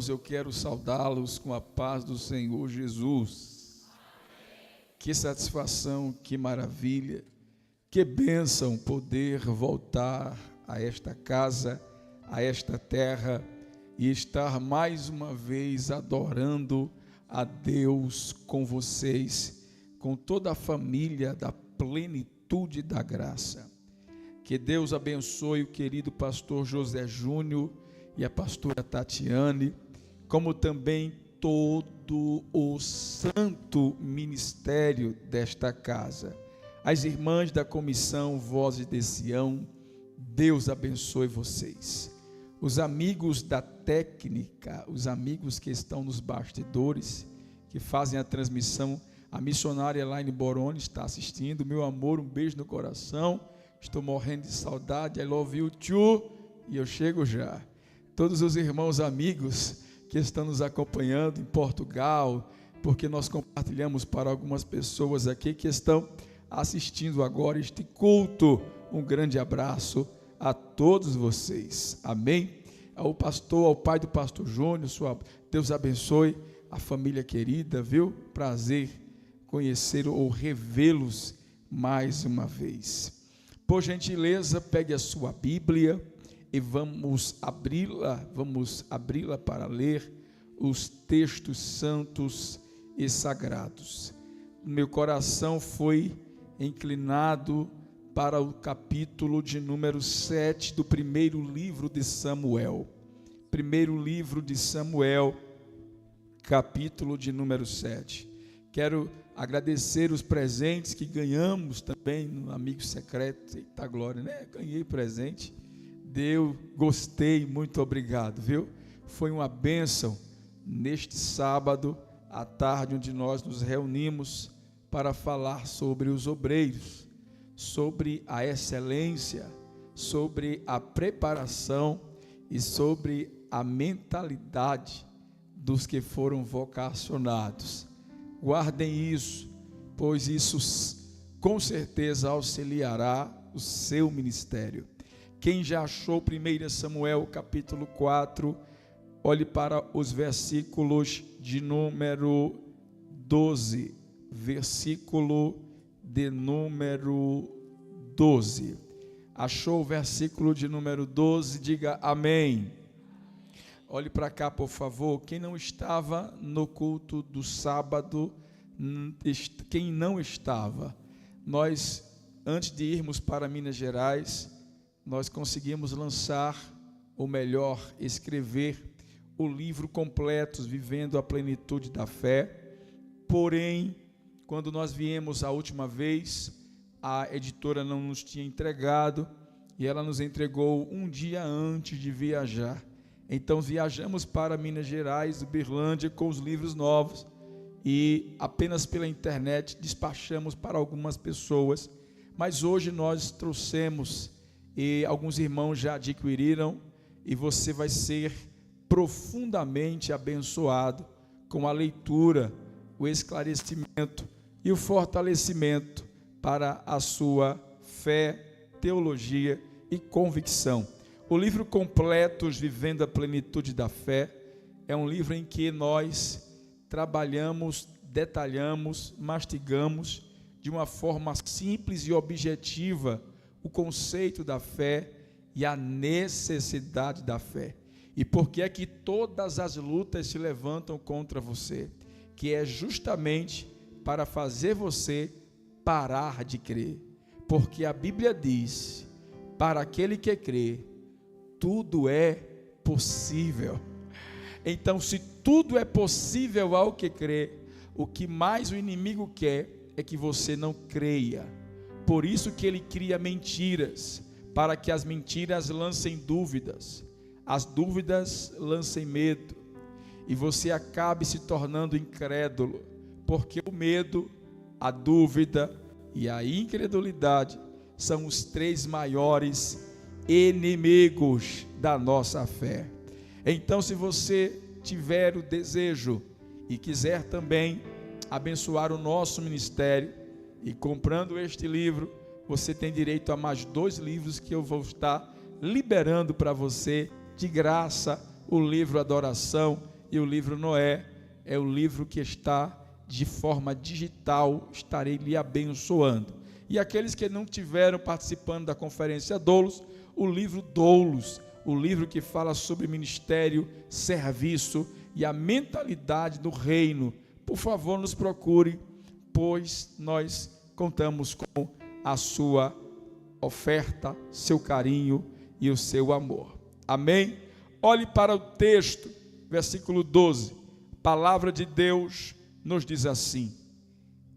Eu quero saudá-los com a paz do Senhor Jesus. Que satisfação, que maravilha, que bênção poder voltar a esta casa, a esta terra e estar mais uma vez adorando a Deus com vocês, com toda a família da plenitude da graça. Que Deus abençoe o querido pastor José Júnior e a pastora Tatiane, como também todo o santo ministério desta casa. As irmãs da comissão Vozes de Sião, Deus abençoe vocês. Os amigos da técnica, os amigos que estão nos bastidores, que fazem a transmissão, a missionária Elaine Boroni está assistindo. Meu amor, um beijo no coração, estou morrendo de saudade, I love you too, e eu chego já. Todos os irmãos amigos que estão nos acompanhando em Portugal, porque nós compartilhamos para algumas pessoas aqui que estão assistindo agora este culto. Um grande abraço a todos vocês, amém? Ao pastor, ao pai do pastor Júnior, Deus abençoe a família querida, viu? Prazer conhecer ou revê-los mais uma vez. Por gentileza, pegue a sua Bíblia e vamos abri-la para ler os textos santos e sagrados. Meu coração foi inclinado para o capítulo de número 7 do primeiro livro de Samuel. Primeiro livro de Samuel, capítulo de número 7. Quero agradecer os presentes que ganhamos também no Amigo Secreto. Eita glória, né? Ganhei presente. Gostei, muito obrigado, viu? Foi uma bênção neste sábado à tarde, onde nós nos reunimos para falar sobre os obreiros, sobre a excelência, sobre a preparação e sobre a mentalidade dos que foram vocacionados. Guardem isso, pois isso com certeza auxiliará o seu ministério. Quem já achou 1 Samuel capítulo 4, olhe para os versículos de número 12, versículo de número 12. Achou o versículo de número 12? Diga amém. Olhe para cá, por favor. Quem não estava no culto do sábado, quem não estava, nós, antes de irmos para Minas Gerais, nós conseguimos lançar, ou melhor, escrever o livro completo, Vivendo a Plenitude da Fé. Porém, quando nós viemos a última vez, a editora não nos tinha entregado, e ela nos entregou um dia antes de viajar. Então viajamos para Minas Gerais, Uberlândia, com os livros novos, e apenas pela internet despachamos para algumas pessoas, mas hoje nós trouxemos, e alguns irmãos já adquiriram, e você vai ser profundamente abençoado com a leitura, o esclarecimento e o fortalecimento para a sua fé, teologia e convicção. O livro completo, Vivendo a Plenitude da Fé, é um livro em que nós trabalhamos, detalhamos, mastigamos de uma forma simples e objetiva o conceito da fé e a necessidade da fé. E por que é que todas as lutas se levantam contra você? Que é justamente para fazer você parar de crer. Porque a Bíblia diz, para aquele que crê, tudo é possível. Então, se tudo é possível ao que crê, o que mais o inimigo quer é que você não creia. Por isso que ele cria mentiras, para que as mentiras lancem dúvidas, as dúvidas lancem medo, e você acabe se tornando incrédulo, porque o medo, a dúvida e a incredulidade são os três maiores inimigos da nossa fé. Então, se você tiver o desejo e quiser também abençoar o nosso ministério, e comprando este livro, você tem direito a mais 2 livros que eu vou estar liberando para você de graça o livro Adoração e o livro Noé. É o livro que está de forma digital, estarei lhe abençoando. E aqueles que não tiveram participando da conferência Doulos, o livro Doulos, o livro que fala sobre ministério, serviço e a mentalidade do reino. Por favor, nos procure, pois nós contamos com a sua oferta, seu carinho e o seu amor. Amém? Olhe para o texto, versículo 12. A palavra de Deus nos diz assim: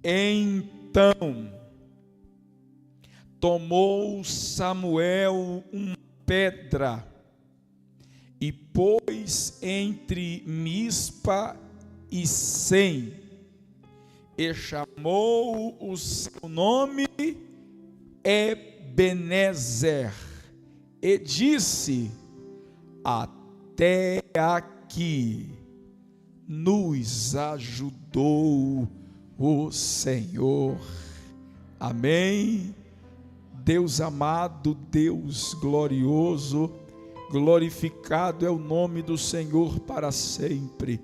então tomou Samuel uma pedra e pôs entre Mispa e Sem, e chamou o seu nome Ebenezer, e disse: até aqui nos ajudou o Senhor. Amém. Deus amado, Deus glorioso, glorificado é o nome do Senhor para sempre.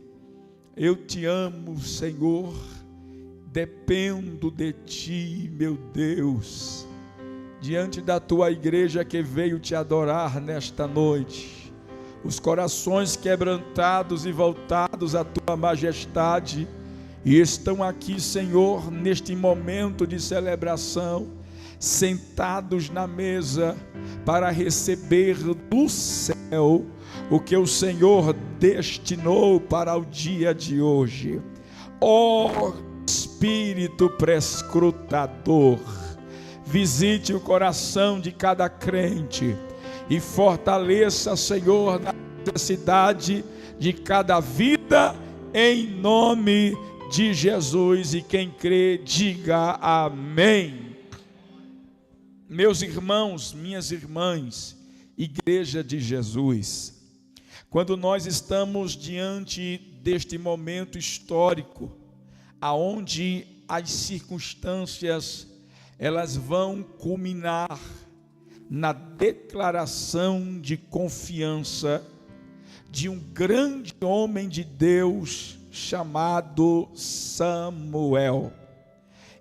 Eu te amo, Senhor, dependo de ti, meu Deus, diante da tua igreja que veio te adorar nesta noite, os corações quebrantados e voltados à tua majestade, e estão aqui, Senhor, neste momento de celebração, sentados na mesa para receber do céu o que o Senhor destinou para o dia de hoje. Ó Espírito prescrutador, visite o coração de cada crente e fortaleça, Senhor, na necessidade de cada vida, em nome de Jesus. E quem crê, diga amém. Meus irmãos, minhas irmãs, Igreja de Jesus, quando nós estamos diante deste momento histórico, aonde as circunstâncias elas vão culminar na declaração de confiança de um grande homem de Deus chamado Samuel.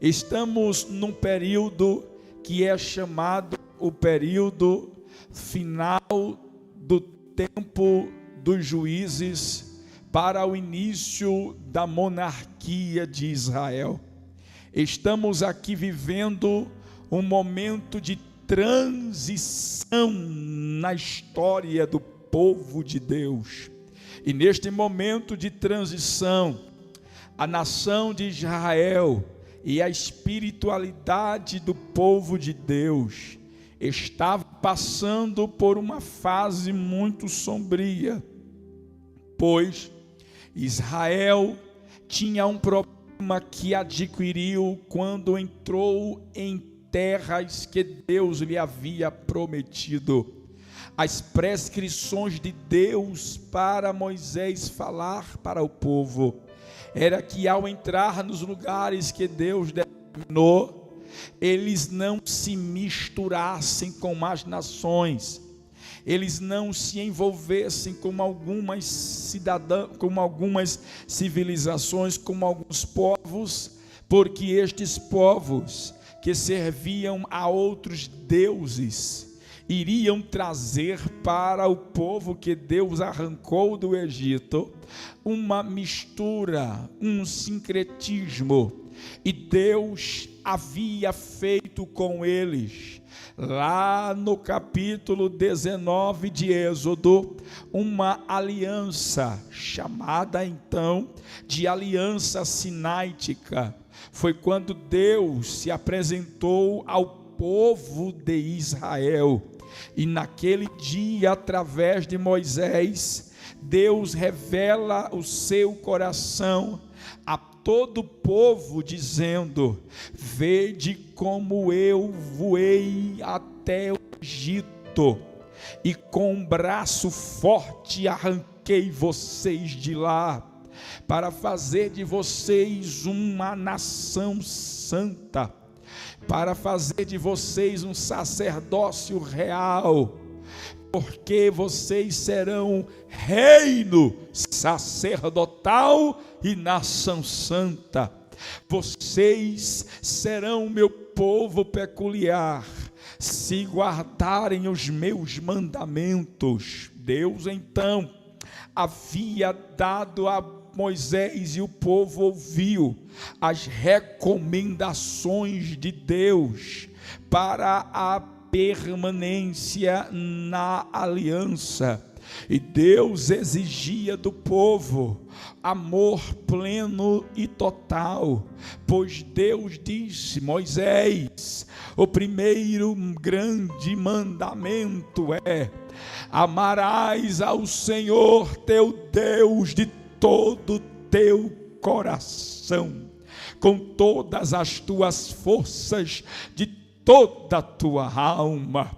Estamos num período que é chamado o período final do tempo dos juízes para o início da monarquia de Israel. Estamos aqui vivendo um momento de transição na história do povo de Deus. E neste momento de transição, a nação de Israel e a espiritualidade do povo de Deus estava passando por uma fase muito sombria, pois Israel tinha um problema que adquiriu quando entrou em terras que Deus lhe havia prometido. As prescrições de Deus para Moisés falar para o povo era que ao entrar nos lugares que Deus determinou, eles não se misturassem com as nações, eles não se envolvessem com algumas civilizações, com alguns povos, porque estes povos que serviam a outros deuses iriam trazer para o povo que Deus arrancou do Egito uma mistura, um sincretismo, e Deus havia feito com eles, lá no capítulo 19 de Êxodo, uma aliança, chamada então de aliança sinaítica. Foi quando Deus se apresentou ao povo de Israel, e naquele dia, através de Moisés, Deus revela o seu coração a todo o povo, dizendo: vede como eu voei até o Egito, e com um braço forte arranquei vocês de lá, para fazer de vocês uma nação santa, para fazer de vocês um sacerdócio real, porque vocês serão reino sacerdotal e nação santa. Vocês serão meu povo peculiar, se guardarem os meus mandamentos. Deus então havia dado a Moisés, e o povo ouviu as recomendações de Deus para a permanência na aliança. E Deus exigia do povo amor pleno e total, pois Deus disse: Moisés, o primeiro grande mandamento é: amarás ao Senhor teu Deus de todo o teu coração, com todas as tuas forças, de toda a tua alma.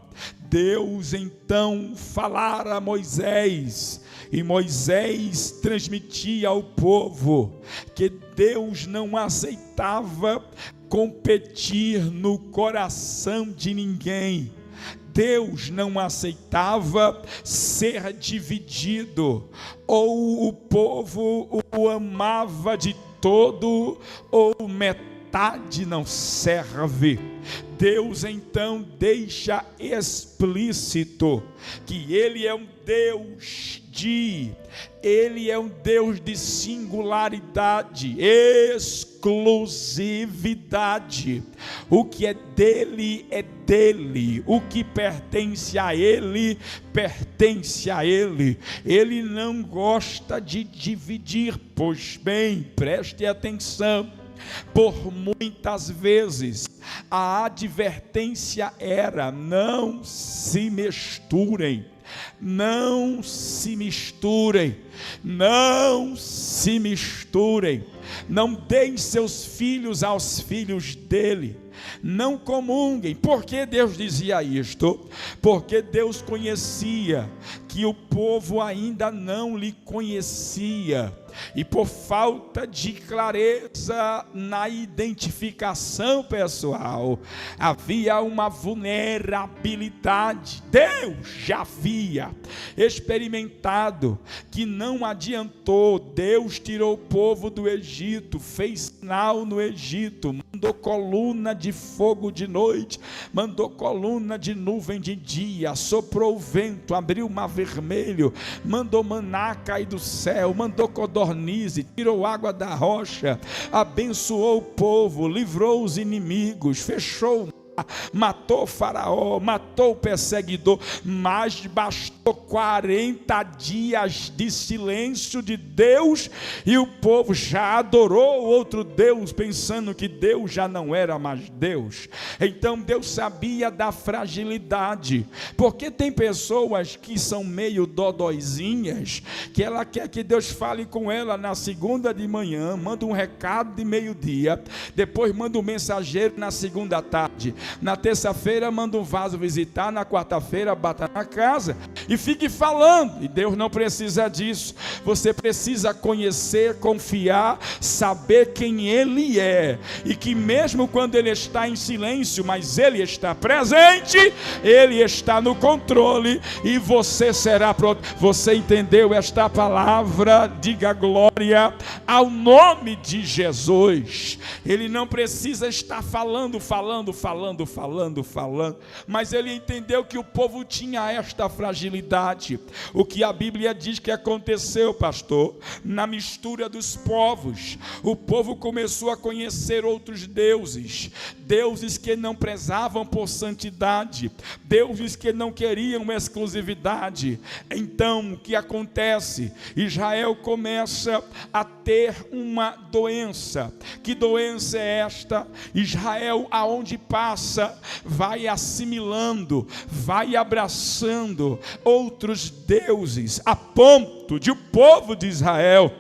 Deus então falara a Moisés, e Moisés transmitia ao povo que Deus não aceitava competir no coração de ninguém. Deus não aceitava ser dividido, ou o povo o amava de todo, ou metade não serve. Deus então deixa explícito que Ele é um Deus Ele é um Deus de singularidade, exclusividade. O que é dele, o que pertence a Ele, pertence a Ele. Ele não gosta de dividir. Pois bem, preste atenção, por muitas vezes a advertência era: não se misturem, não se misturem, não se misturem, não deem seus filhos aos filhos dele, não comunguem. Por que Deus dizia isto? Porque Deus conhecia que o povo ainda não lhe conhecia, e por falta de clareza na identificação pessoal, havia uma vulnerabilidade. Deus já havia experimentado que não adiantou. Deus tirou o povo do Egito, fez sinal no Egito, mandou coluna de fogo de noite, mandou coluna de nuvem de dia, soprou o vento, abriu o mar vermelho, mandou maná cair do céu, mandou codorniz, tirou água da rocha, abençoou o povo, livrou os inimigos, fechou, matou o faraó, matou o perseguidor. Mas bastou 40 dias de silêncio de Deus e o povo já adorou outro Deus, pensando que Deus já não era mais Deus. Então Deus sabia da fragilidade, porque tem pessoas que são meio dodóizinhas, que ela quer que Deus fale com ela na segunda de manhã, manda um recado de meio-dia, depois manda um mensageiro na segunda tarde, na terça-feira manda um vaso visitar, na quarta-feira bata na casa e fique falando. E Deus não precisa disso. Você precisa conhecer, confiar, saber quem Ele é, e que mesmo quando Ele está em silêncio, mas Ele está presente, Ele está no controle, e você será pronto. Você entendeu esta palavra? Diga glória ao nome de Jesus. Ele não precisa estar falando, mas ele entendeu que o povo tinha esta fragilidade. O que a Bíblia diz que aconteceu, pastor? Na mistura dos povos, o povo começou a conhecer outros deuses, deuses que não prezavam por santidade, deuses que não queriam exclusividade. Então o que acontece? Israel começa a ter uma doença. Que doença é esta? Israel, aonde passa, vai assimilando, vai abraçando outros deuses, a ponto de o povo de Israel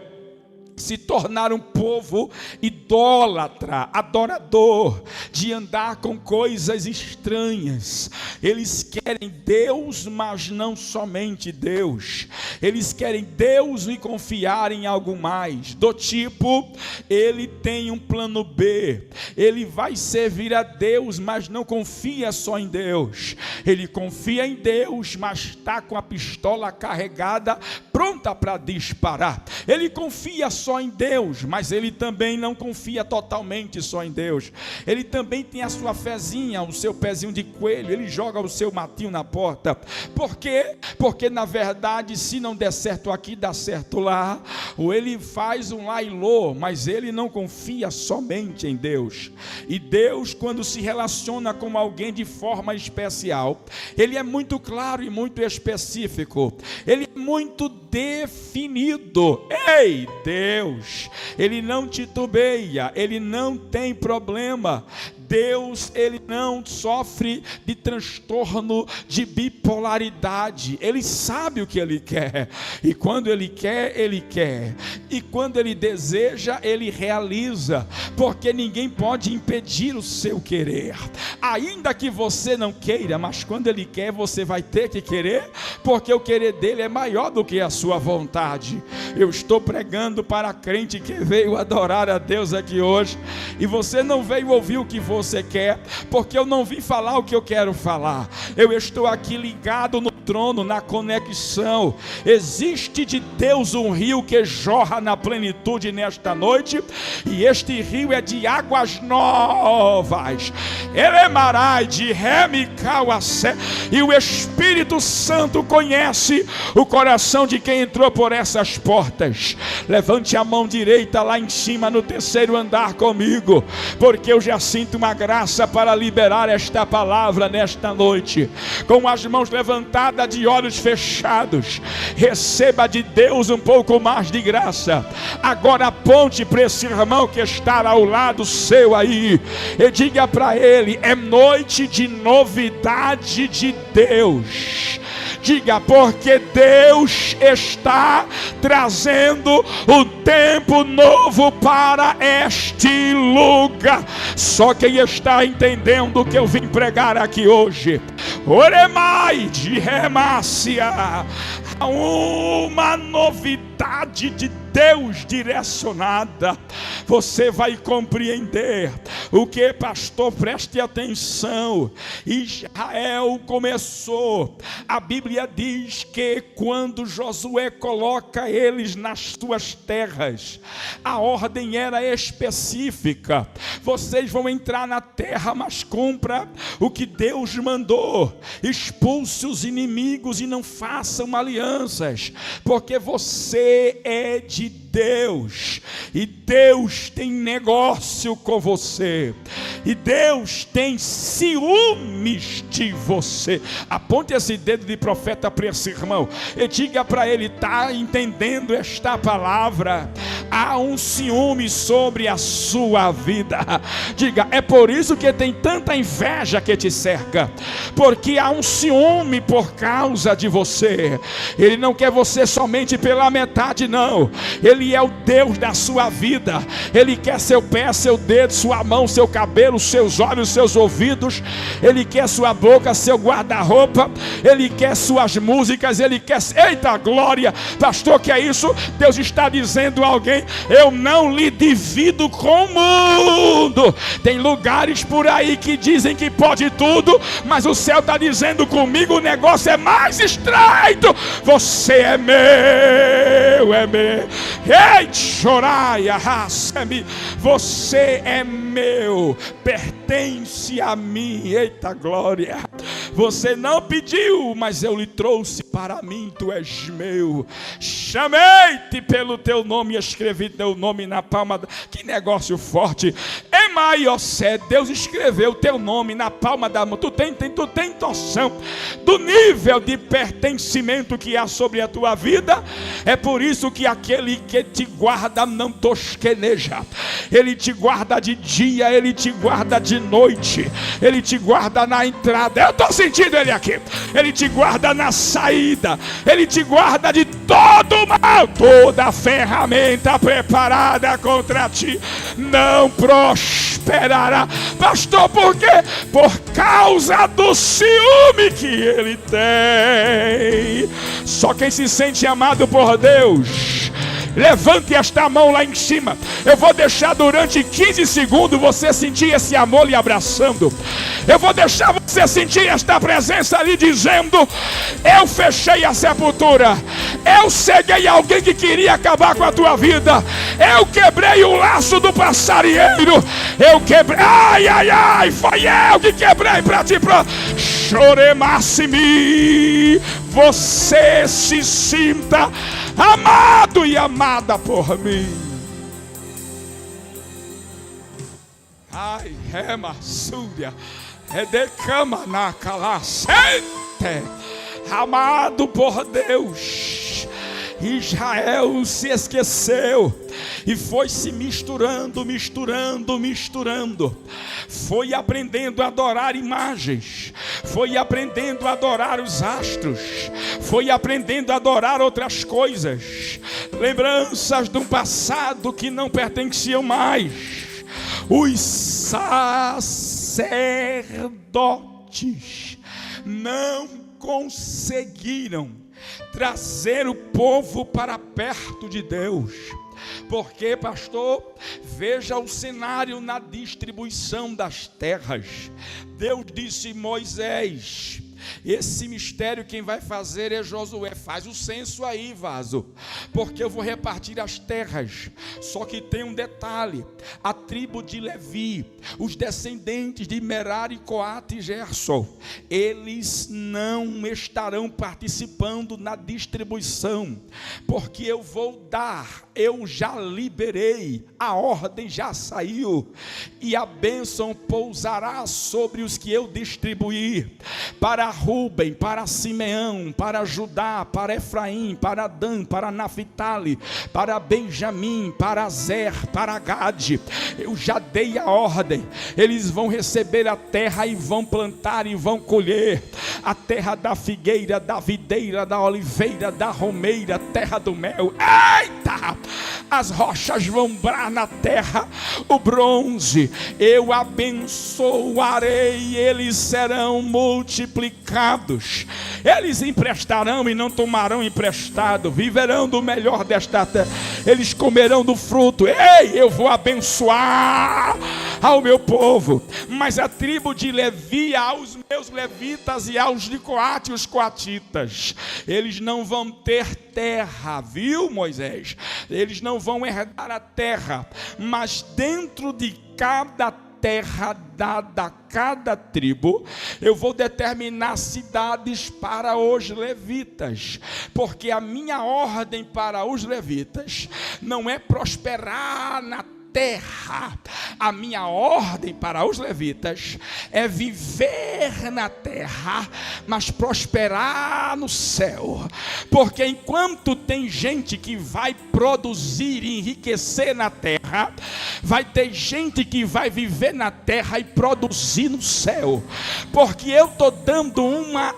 se tornar um povo idólatra, adorador, de andar com coisas estranhas. Eles querem Deus, mas não somente Deus. Eles querem Deus e confiar em algo mais, do tipo, ele tem um plano B, ele vai servir a Deus, mas não confia só em Deus. Ele confia em Deus, mas está com a pistola carregada, pronta para disparar. Ele confia só em Deus, mas ele também não confia totalmente só em Deus. Ele também tem a sua fezinha, o seu pezinho de coelho, ele joga o seu matinho na porta. Por quê? Porque na verdade, se não der certo aqui, dá certo lá. Ou ele faz um lá e lô, mas ele não confia somente em Deus. E Deus, quando se relaciona com alguém de forma especial, ele é muito claro e muito específico. Ele é muito definido. Ei, Deus, ele não titubeia, ele não tem problema. Deus, ele não sofre de transtorno de bipolaridade. Ele sabe o que ele quer. E quando ele quer, ele quer. E quando ele deseja, ele realiza. Porque ninguém pode impedir o seu querer. Ainda que você não queira, mas quando ele quer, você vai ter que querer. Porque o querer dele é maior do que a sua vontade. Eu estou pregando para a crente que veio adorar a Deus aqui hoje. E você não veio ouvir o que você quer, porque eu não vim falar o que eu quero falar. Eu estou aqui ligado no trono, na conexão. Existe de Deus um rio que jorra na plenitude nesta noite, e este rio é de águas novas. Elemarai de Remicauacé, e o Espírito Santo conhece o coração de quem entrou por essas portas. Levante a mão direita lá em cima no terceiro andar comigo, porque eu já sinto uma graça para liberar esta palavra nesta noite. Com as mãos levantadas, de olhos fechados, receba de Deus um pouco mais de graça. Agora aponte para esse irmão que está ao lado seu aí e diga para ele: é noite de novidade de Deus. Diga, porque Deus está trazendo o tempo novo para este lugar. Só quem está entendendo o que eu vim pregar aqui hoje. Oremai de Remácia, uma novidade de Deus direcionada. Você vai compreender o que, pastor, preste atenção. Israel começou, a Bíblia diz que quando Josué coloca eles nas suas terras, a ordem era específica: vocês vão entrar na terra, mas cumpra o que Deus mandou, expulse os inimigos e não façam alianças, porque você é de Deus, e Deus tem negócio com você, e Deus tem ciúmes de você. Aponte esse dedo de profeta para esse irmão e diga para ele: está entendendo esta palavra? Há um ciúme sobre a sua vida. Diga: é por isso que tem tanta inveja que te cerca, porque há um ciúme por causa de você. Ele não quer você somente pela metade, não. Ele é o Deus da sua vida. Ele quer seu pé, seu dedo, sua mão, seu cabelo, seus olhos, seus ouvidos. Ele quer sua boca, seu guarda-roupa. Ele quer suas músicas. Ele quer... Eita glória! Pastor, que é isso? Deus está dizendo a alguém: eu não lhe divido com o mundo. Tem lugares por aí que dizem que pode tudo, mas o céu está dizendo: comigo o negócio é mais estreito. Você é meu, é meu. Ei, choraia, raça-me. Você é meu, pertence a mim. Eita glória! Você não pediu, mas eu lhe trouxe para mim. Tu és meu. Chamei-te pelo teu nome e escrevi teu nome na palma. Que negócio forte. Emaiocé, Deus escreveu teu nome na palma da mão. Tu tem noção do nível de pertencimento que há sobre a tua vida? É por isso que aquele que te guarda não tosqueneja. Ele te guarda de dia, ele te guarda de noite, ele te guarda na entrada. Eu estou sentido Ele aqui. Ele te guarda na saída, Ele te guarda de todo mal. Toda ferramenta preparada contra ti não prosperará. Pastor, por quê? Por causa do ciúme que ele tem. Só quem se sente amado por Deus, levante esta mão lá em cima. Eu vou deixar durante 15 segundos você sentir esse amor lhe abraçando. Eu vou deixar você sentir esta presença ali dizendo: eu fechei a sepultura, eu ceguei alguém que queria acabar com a tua vida, eu quebrei o laço do passarinheiro, eu quebrei, ai, ai, ai, foi eu que quebrei para ti. Choremasse-me. Você se sinta amado e amada por mim. Ai, rema, súria, edecama na calacente. Amado por Deus. Israel se esqueceu e foi se misturando. Foi aprendendo a adorar imagens, foi aprendendo a adorar os astros, foi aprendendo a adorar outras coisas, lembranças de um passado que não pertenciam mais. Os sacerdotes não conseguiram trazer o povo para perto de Deus. Porque, pastor, veja o cenário na distribuição das terras. Deus disse: Moisés, esse mistério quem vai fazer é Josué. Faz o censo aí, vaso, porque eu vou repartir as terras. Só que tem um detalhe: a tribo de Levi, os descendentes de Merari, Coate e Gerson, eles não estarão participando na distribuição, porque eu vou dar, eu já liberei, a ordem já saiu, e a bênção pousará sobre os que eu distribuir, para Rúben, para Simeão, para Judá, para Efraim, para Dan, para Naphtali, para Benjamim, para Azer, para Gade. Eu já dei a ordem, eles vão receber a terra e vão plantar e vão colher a terra da figueira, da videira, da oliveira, da romeira, terra do mel. Eita! As rochas vão brar na terra, o bronze eu abençoarei, eles serão multiplicados, eles emprestarão e não tomarão emprestado, viverão do melhor desta terra, eles comerão do fruto. Ei, eu vou abençoar ao meu povo. Mas a tribo de Levi, aos meus levitas e aos de Coate, os coatitas, eles não vão ter terra, viu, Moisés? Eles não vão herdar a terra, mas dentro de cada terra dada a cada tribo, eu vou determinar cidades para os levitas, porque a minha ordem para os levitas não é prosperar na terra, a minha ordem para os levitas é viver na terra, mas prosperar no céu. Porque enquanto tem gente que vai produzir e enriquecer na terra, vai ter gente que vai viver na terra e produzir no céu. Porque eu estou dando uma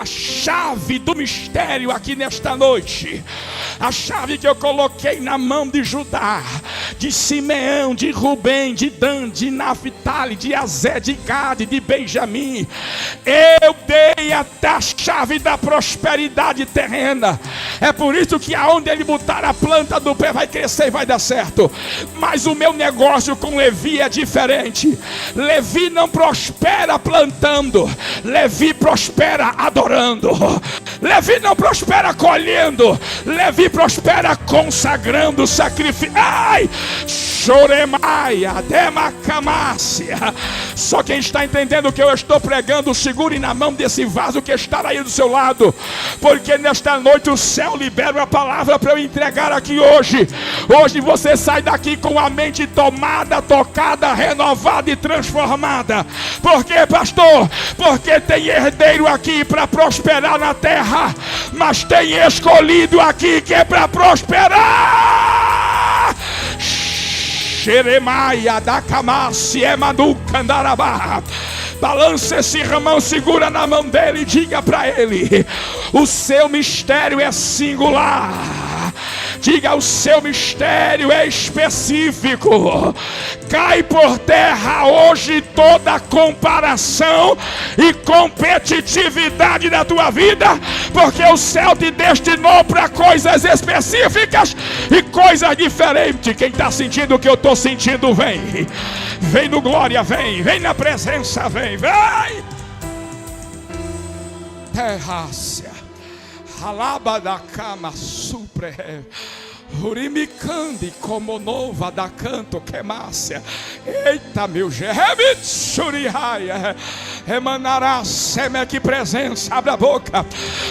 chave do mistério aqui nesta noite. A chave que eu coloquei na mão de Judá, de Simeão, de Rubem, de Dan, de Naphtali, de Azer, de Gade, de Benjamim. Eu dei até a chave da prosperidade terrena. É por isso que aonde ele botar a planta do pé vai crescer e vai dar certo. Mas o meu negócio com Levi é diferente. Levi não prospera plantando, Levi prospera adorando. Levi não prospera colhendo, Levi prospera consagrando sacrifício. Ai, choremaia, demacamácia. Só quem está entendendo o que eu estou pregando, segure na mão desse vaso que está aí do seu lado, porque nesta noite o céu libera uma palavra para eu entregar aqui hoje. Hoje você sai daqui com a mente tomada, tocada, renovada e transformada. Por quê, pastor? Porque tem herdeiro aqui para prosperar na terra, mas tem escolhido aqui que é para prosperar. Jeremiah da Camassi Emanucandarabá. Balança esse irmão, segura na mão dele e diga para ele: o seu mistério é singular. Diga: o seu mistério é específico. Cai por terra hoje toda comparação e competitividade na tua vida, porque o céu te destinou para coisas específicas e coisas diferentes. Quem está sentindo o que eu estou sentindo, vem. Vem no glória, vem. Vem na presença, vem. Terrácia. Alaba da cama supre. Urimicande como nova da canto quemácia. Eita, meu Jeremit Shurihaya. Emanará seme, que presença, abre a boca.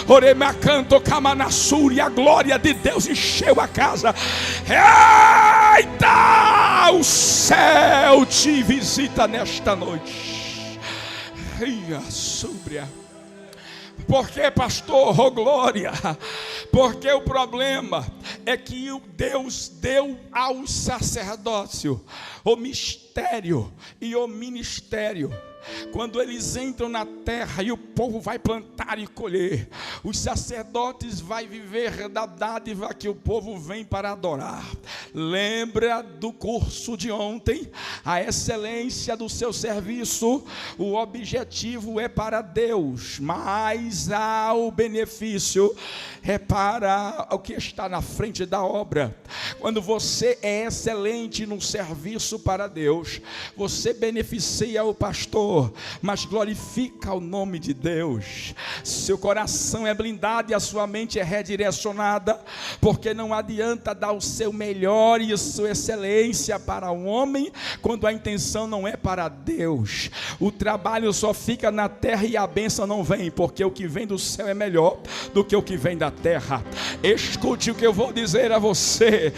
Orema canto camanassuri. A glória de Deus encheu a casa. Eita, o céu te visita nesta noite. Ria súbria. Por que, pastor? Oh, glória! Porque o problema é que o Deus deu ao sacerdócio o mistério e o ministério. Quando eles entram na terra e o povo vai plantar e colher, os sacerdotes vão viver da dádiva que o povo vem para adorar. Lembra do curso de ontem? A excelência do seu serviço, o objetivo é para Deus, mas o benefício é para o que está na frente da obra. Quando você é excelente no serviço para Deus, você beneficia o pastor, mas glorifica o nome de Deus. Seu coração é blindado e a sua mente é redirecionada, porque não adianta dar o seu melhor e a sua excelência para o homem, quando a intenção não é para Deus. O trabalho só fica na terra e a bênção não vem, porque o que vem do céu é melhor do que o que vem da terra. Escute o que eu vou dizer a você.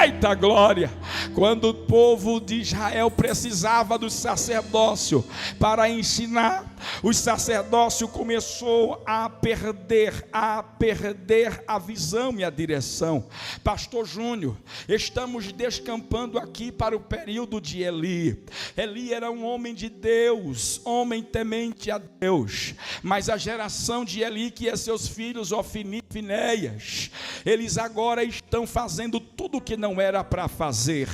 Eita glória! Quando o povo de Israel precisava do sacerdócio para ensinar, o sacerdócio começou a perder a visão e a direção. Pastor Júnior, estamos descampando aqui para o período de Eli. Eli era um homem de Deus, homem temente a Deus, mas a geração de Eli, que é seus filhos Ofni e Finéias, eles agora estão fazendo tudo o que não era para fazer.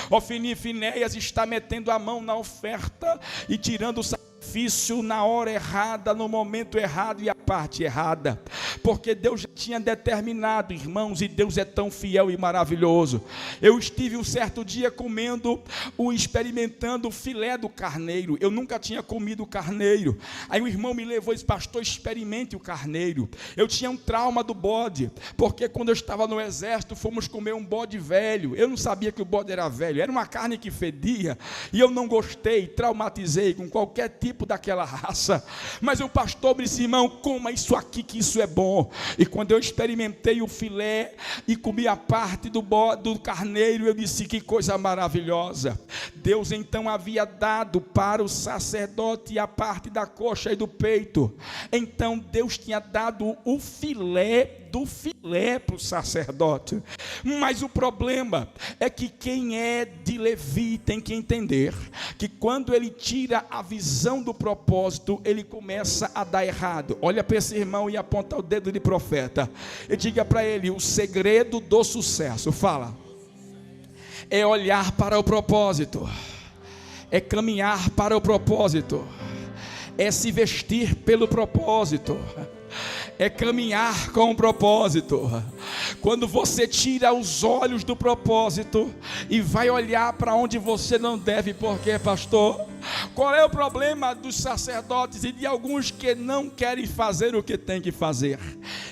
Ofni e Finéias está metendo a mão na oferta e tirando o sacrifício na hora errada, no momento errado e a parte errada, porque Deus já tinha determinado, irmãos, e Deus é tão fiel e maravilhoso. Eu estive um certo dia experimentando o filé do carneiro. Eu nunca tinha comido carneiro. Aí o irmão me levou e disse: pastor, experimente o carneiro. Eu tinha um trauma do bode, porque quando eu estava no exército, fomos comer um bode velho. Eu não sabia que o bode era velho, era uma carne que fedia, e eu não gostei, traumatizei com qualquer tipo daquela raça. Mas o pastor me disse: irmão, coma isso aqui, que isso é bom. E quando eu experimentei o filé e comi a parte do carneiro, eu disse: que coisa maravilhosa. Deus então havia dado para o sacerdote a parte da coxa e do peito. Então Deus tinha dado o filé do filé para o sacerdote. Mas o problema é que quem é de Levi tem que entender que quando ele tira a visão do propósito, ele começa a dar errado. Olha para esse irmão e aponta o dedo de profeta e diga para ele: o segredo do sucesso, fala, é olhar para o propósito, é caminhar para o propósito, é se vestir pelo propósito, é caminhar com o propósito. Quando você tira os olhos do propósito e vai olhar para onde você não deve, porque, pastor, qual é o problema dos sacerdotes e de alguns que não querem fazer o que tem que fazer?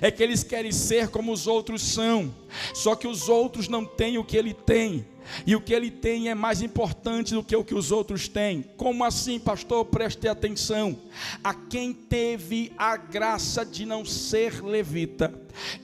É que eles querem ser como os outros são, só que os outros não têm o que ele tem, e o que ele tem é mais importante do que o que os outros têm. Como assim, pastor? Preste atenção. A quem teve a graça de não ser levita,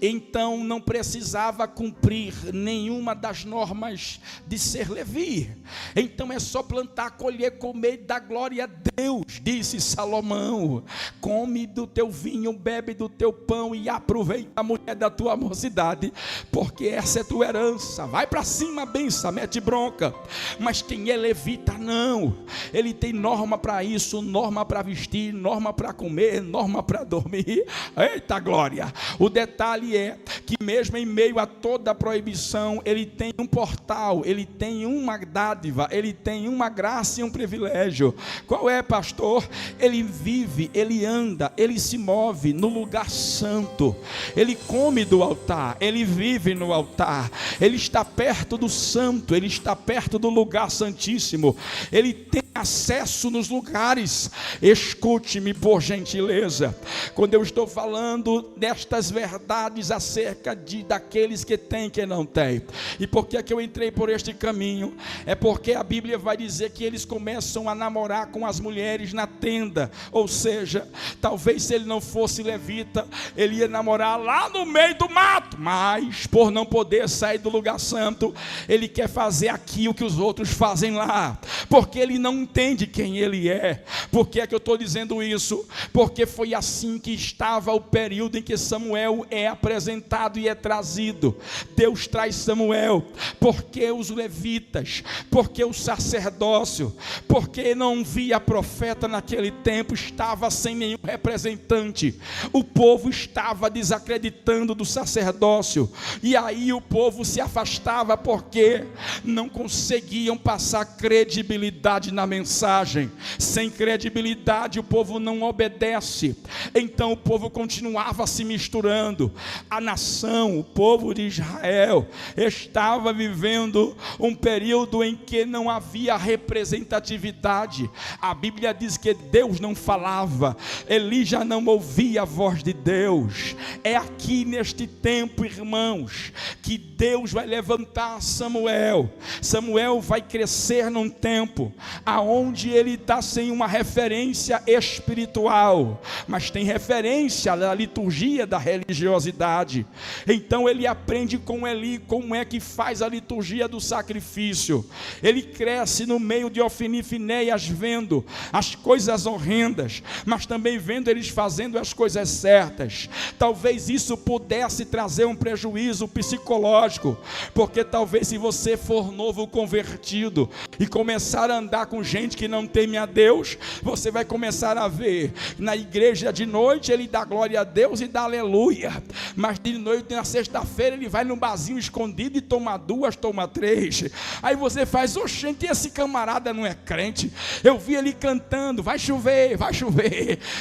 então não precisava cumprir nenhuma das normas de ser levi. Então é só plantar, colher, comer e dar glória a Deus. Disse Salomão: come do teu vinho, bebe do teu pão e a aproveita a mulher da tua mocidade, porque essa é tua herança. Vai para cima, benção, mete bronca. Mas quem é levita não, ele tem norma para isso, norma para vestir, norma para comer, norma para dormir. Eita glória! O detalhe é que mesmo em meio a toda a proibição, ele tem um portal, ele tem uma dádiva, ele tem uma graça e um privilégio. Qual é, pastor? Ele vive, ele anda, ele se move no lugar santo, ele come do altar, ele vive no altar, ele está perto do santo, ele está perto do lugar santíssimo, ele tem acesso nos lugares. Escute-me por gentileza, quando eu estou falando destas verdades acerca daqueles que têm e que não têm. E por que é que eu entrei por este caminho? É porque a Bíblia vai dizer que eles começam a namorar com as mulheres na tenda, ou seja, talvez se ele não fosse levita, ele ia namorar lá no meio do mato, mas por não poder sair do lugar santo, ele quer fazer aqui o que os outros fazem lá, porque ele não entende quem ele é. Por que é que eu estou dizendo isso? Porque foi assim que estava o período em que Samuel é apresentado e é trazido. Deus traz Samuel, porque os levitas, porque o sacerdócio, porque não via profeta naquele tempo, estava sem nenhum representante. O povo estava desacreditando do sacerdócio, e aí o povo se afastava porque não conseguiam passar credibilidade na mensagem. Sem credibilidade o povo não obedece. Então o povo continuava se misturando. A nação, o povo de Israel, estava vivendo um período em que não havia representatividade. A Bíblia diz que Deus não falava, Eli já não ouvia a voz de Deus. É aqui neste tempo, irmãos, que Deus vai levantar Samuel. Samuel vai crescer num tempo aonde ele está sem uma referência espiritual, mas tem referência da liturgia da religiosidade. Então ele aprende com Eli como é que faz a liturgia do sacrifício. Ele cresce no meio de Ofni e Finéias, vendo as coisas horrendas, mas também vendo eles fazendo as coisas certas. Talvez isso pudesse trazer um prejuízo psicológico, porque talvez se você for novo convertido e começar a andar com gente que não teme a Deus, você vai começar a ver na igreja de noite ele dá glória a Deus e dá aleluia, mas de noite, na sexta-feira, ele vai num barzinho escondido e toma 2, toma 3. Aí você faz: oxente, esse camarada não é crente. Eu vi ele cantando, vai chover,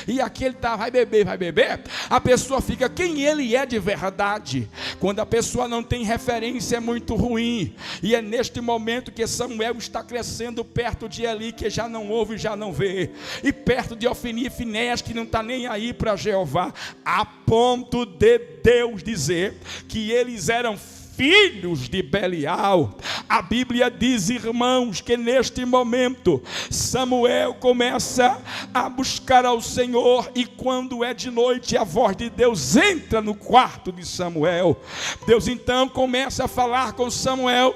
e aqui ele tá, vai beber. A pessoa fica: quem ele é de verdade? Quando a pessoa não tem referência, é muito ruim. E é neste momento que Samuel está crescendo perto de Eli, que já não ouve, já não vê, e perto de Ofni e Finéias, que não está nem aí para Jeová, a ponto de Deus dizer que eles eram filhos de Belial. A Bíblia diz, irmãos, que neste momento Samuel começa a buscar ao Senhor, e quando é de noite a voz de Deus entra no quarto de Samuel. Deus então começa a falar com Samuel,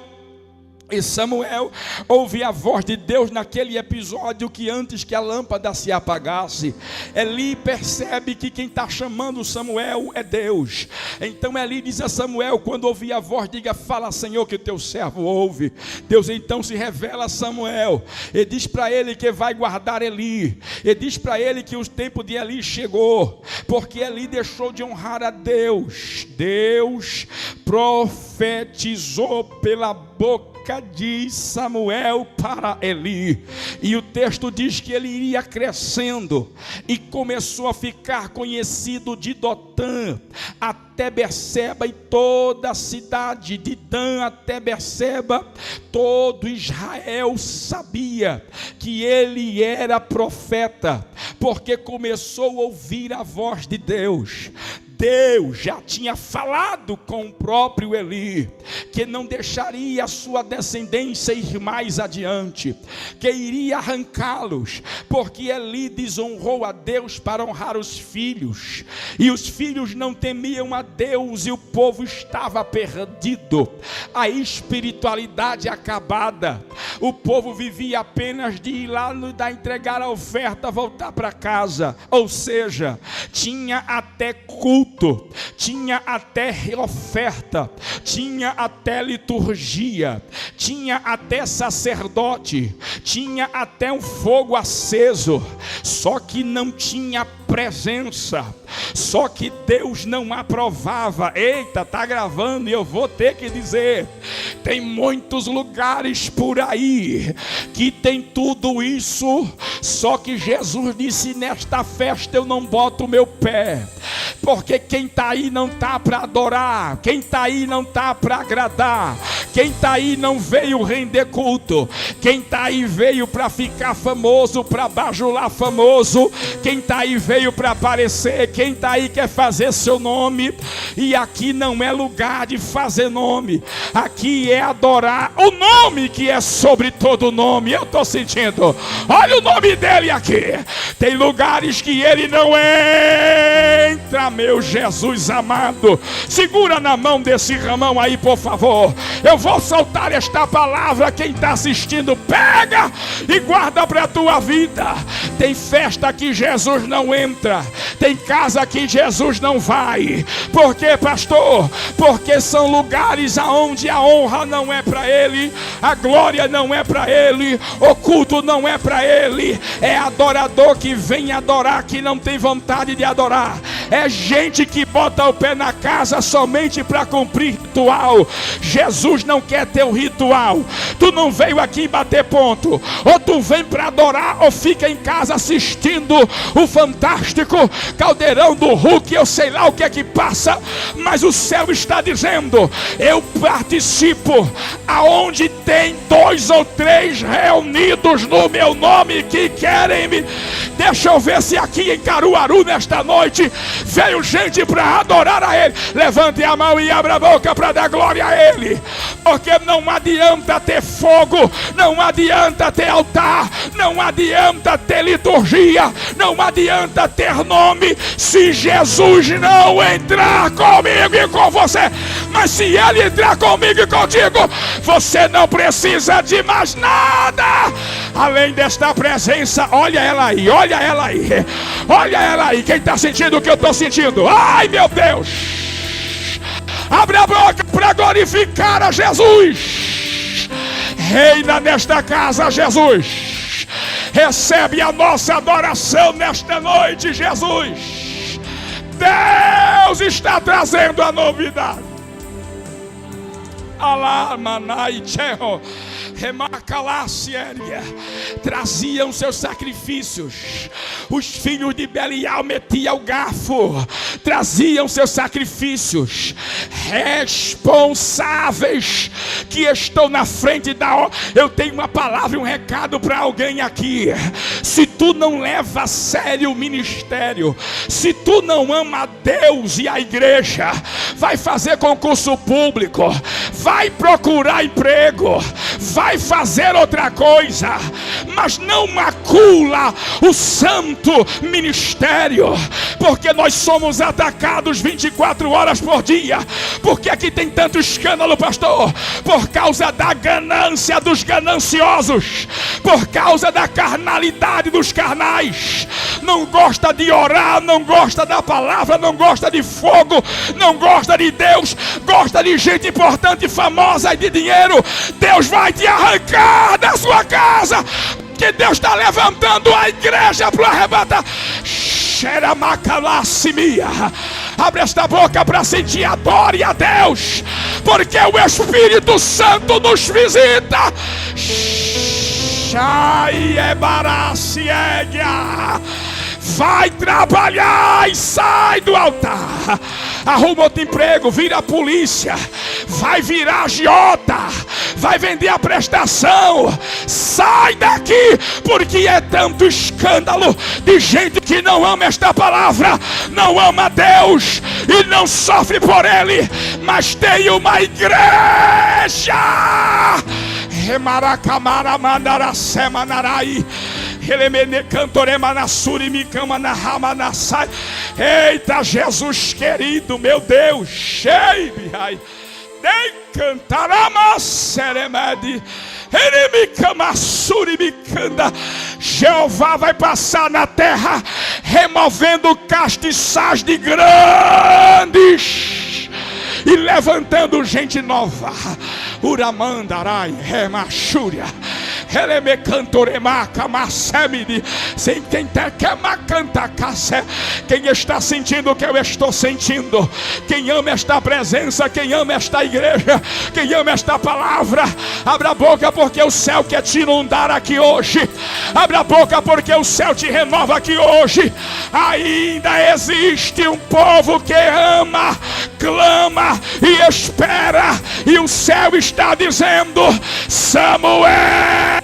e Samuel ouve a voz de Deus naquele episódio que antes que a lâmpada se apagasse, Eli percebe que quem está chamando Samuel é Deus. Então Eli diz a Samuel, quando ouvir a voz, diga: fala, Senhor, que o teu servo ouve. Deus então se revela a Samuel e diz para ele que vai guardar Eli, e diz para ele que o tempo de Eli chegou, porque Eli deixou de honrar a Deus. Deus profetizou pela boca de Samuel para Eli, e o texto diz que ele iria crescendo e começou a ficar conhecido de Dotã até Berseba, e toda a cidade de Dan até Berseba, todo Israel sabia que ele era profeta, porque começou a ouvir a voz de Deus. Deus já tinha falado com o próprio Eli, que não deixaria a sua descendência ir mais adiante, que iria arrancá-los, porque Eli desonrou a Deus para honrar os filhos, e os filhos não temiam a Deus, e o povo estava perdido, a espiritualidade acabada, O povo vivia apenas de ir lá, entregar a oferta, voltar para casa. Ou seja, tinha até culto, tinha até oferta, tinha até liturgia, tinha até sacerdote, tinha até um fogo aceso, só que não tinha presença, só que Deus não aprovava. Eita, tá gravando e eu vou ter que dizer, tem muitos lugares por aí que tem tudo isso, só que Jesus disse: nesta festa eu não boto o meu pé, porque quem está aí não está para adorar, quem está aí não está para agradar, quem está aí não veio render culto, quem está aí veio para ficar famoso, para bajular famoso, quem está aí veio para aparecer, quem está aí quer fazer seu nome. E aqui não é lugar de fazer nome, aqui é adorar o nome que é sobre todo nome. Eu estou sentindo, olha o nome dele aqui. Tem lugares que ele não entra, meu Jesus amado. Segura na mão desse Ramão aí, por favor. Eu vou soltar esta palavra. Quem está assistindo, pega e guarda para a tua vida. Tem festa que Jesus não entra, tem casa que Jesus não vai. Por quê, pastor? Porque são lugares aonde a honra não é para ele, a glória não é para ele, o culto não é para ele. É adorador que vem adorar, que não tem vontade de adorar. É gente que bota o pé na casa somente para cumprir ritual. Jesus não quer teu ritual. Tu não veio aqui bater ponto. Ou tu vem para adorar, ou fica em casa assistindo o fantástico Caldeirão do Hulk. Eu sei lá o que é que passa, mas o céu está dizendo: eu participo aonde tem 2 ou 3 reunidos no meu nome que querem me. Deixa eu ver se aqui em Caruaru nesta noite veio gente para adorar a ele. Levante a mão e abra a boca para dar glória a ele. Porque não adianta ter fogo, não adianta ter altar, não adianta ter liturgia, não adianta ter nome, se Jesus não entrar comigo e com você. Mas se ele entrar comigo e contigo, você não precisa de mais nada além desta presença. Olha ela aí, olha ela aí, olha ela aí. Quem está sentindo o que eu estou sentindo? Ai, meu Deus! Abre a boca para glorificar a Jesus. Reina nesta casa, Jesus. Recebe a nossa adoração nesta noite, Jesus. Deus está trazendo a novidade. Alamanai Cheho. Traziam seus sacrifícios. Os filhos de Belial metiam o garfo, traziam seus sacrifícios. Responsáveis que estão na frente da. Eu tenho uma palavra e um recado para alguém aqui. Se tu não leva a sério o ministério, se tu não ama a Deus e a igreja, vai fazer concurso público, vai procurar emprego, vai fazer outra coisa, mas não macula o santo ministério, porque nós somos atacados 24 horas por dia. Por que aqui tem tanto escândalo, pastor? Por causa da ganância dos gananciosos, por causa da carnalidade dos carnais. Não gosta de orar, não gosta da palavra, não gosta de fogo, não gosta de Deus, gosta de gente importante, famosa e de dinheiro. Deus vai te arrancar da sua casa, que Deus está levantando a igreja para o arrebatar. Abre esta boca para sentir, adore a Deus, porque o Espírito Santo nos visita. Vai trabalhar e sai do altar. Arruma outro emprego, vira polícia, vai virar agiota, vai vender a prestação. Sai daqui, porque é tanto escândalo de gente que não ama esta palavra, não ama Deus e não sofre por Ele. Mas tem uma igreja. Remaracamara mandara semanarai. Eita, Jesus querido, meu Deus, Jeová vai passar na terra, removendo castiçais de grandes e levantando gente nova. Uramandarai, remachúria. Quem está sentindo o que eu estou sentindo, quem ama esta presença, quem ama esta igreja, quem ama esta palavra, abra a boca porque o céu quer te inundar aqui hoje. Abra a boca porque o céu te renova aqui hoje. Ainda existe um povo que ama, clama e espera, e o céu está dizendo: Samuel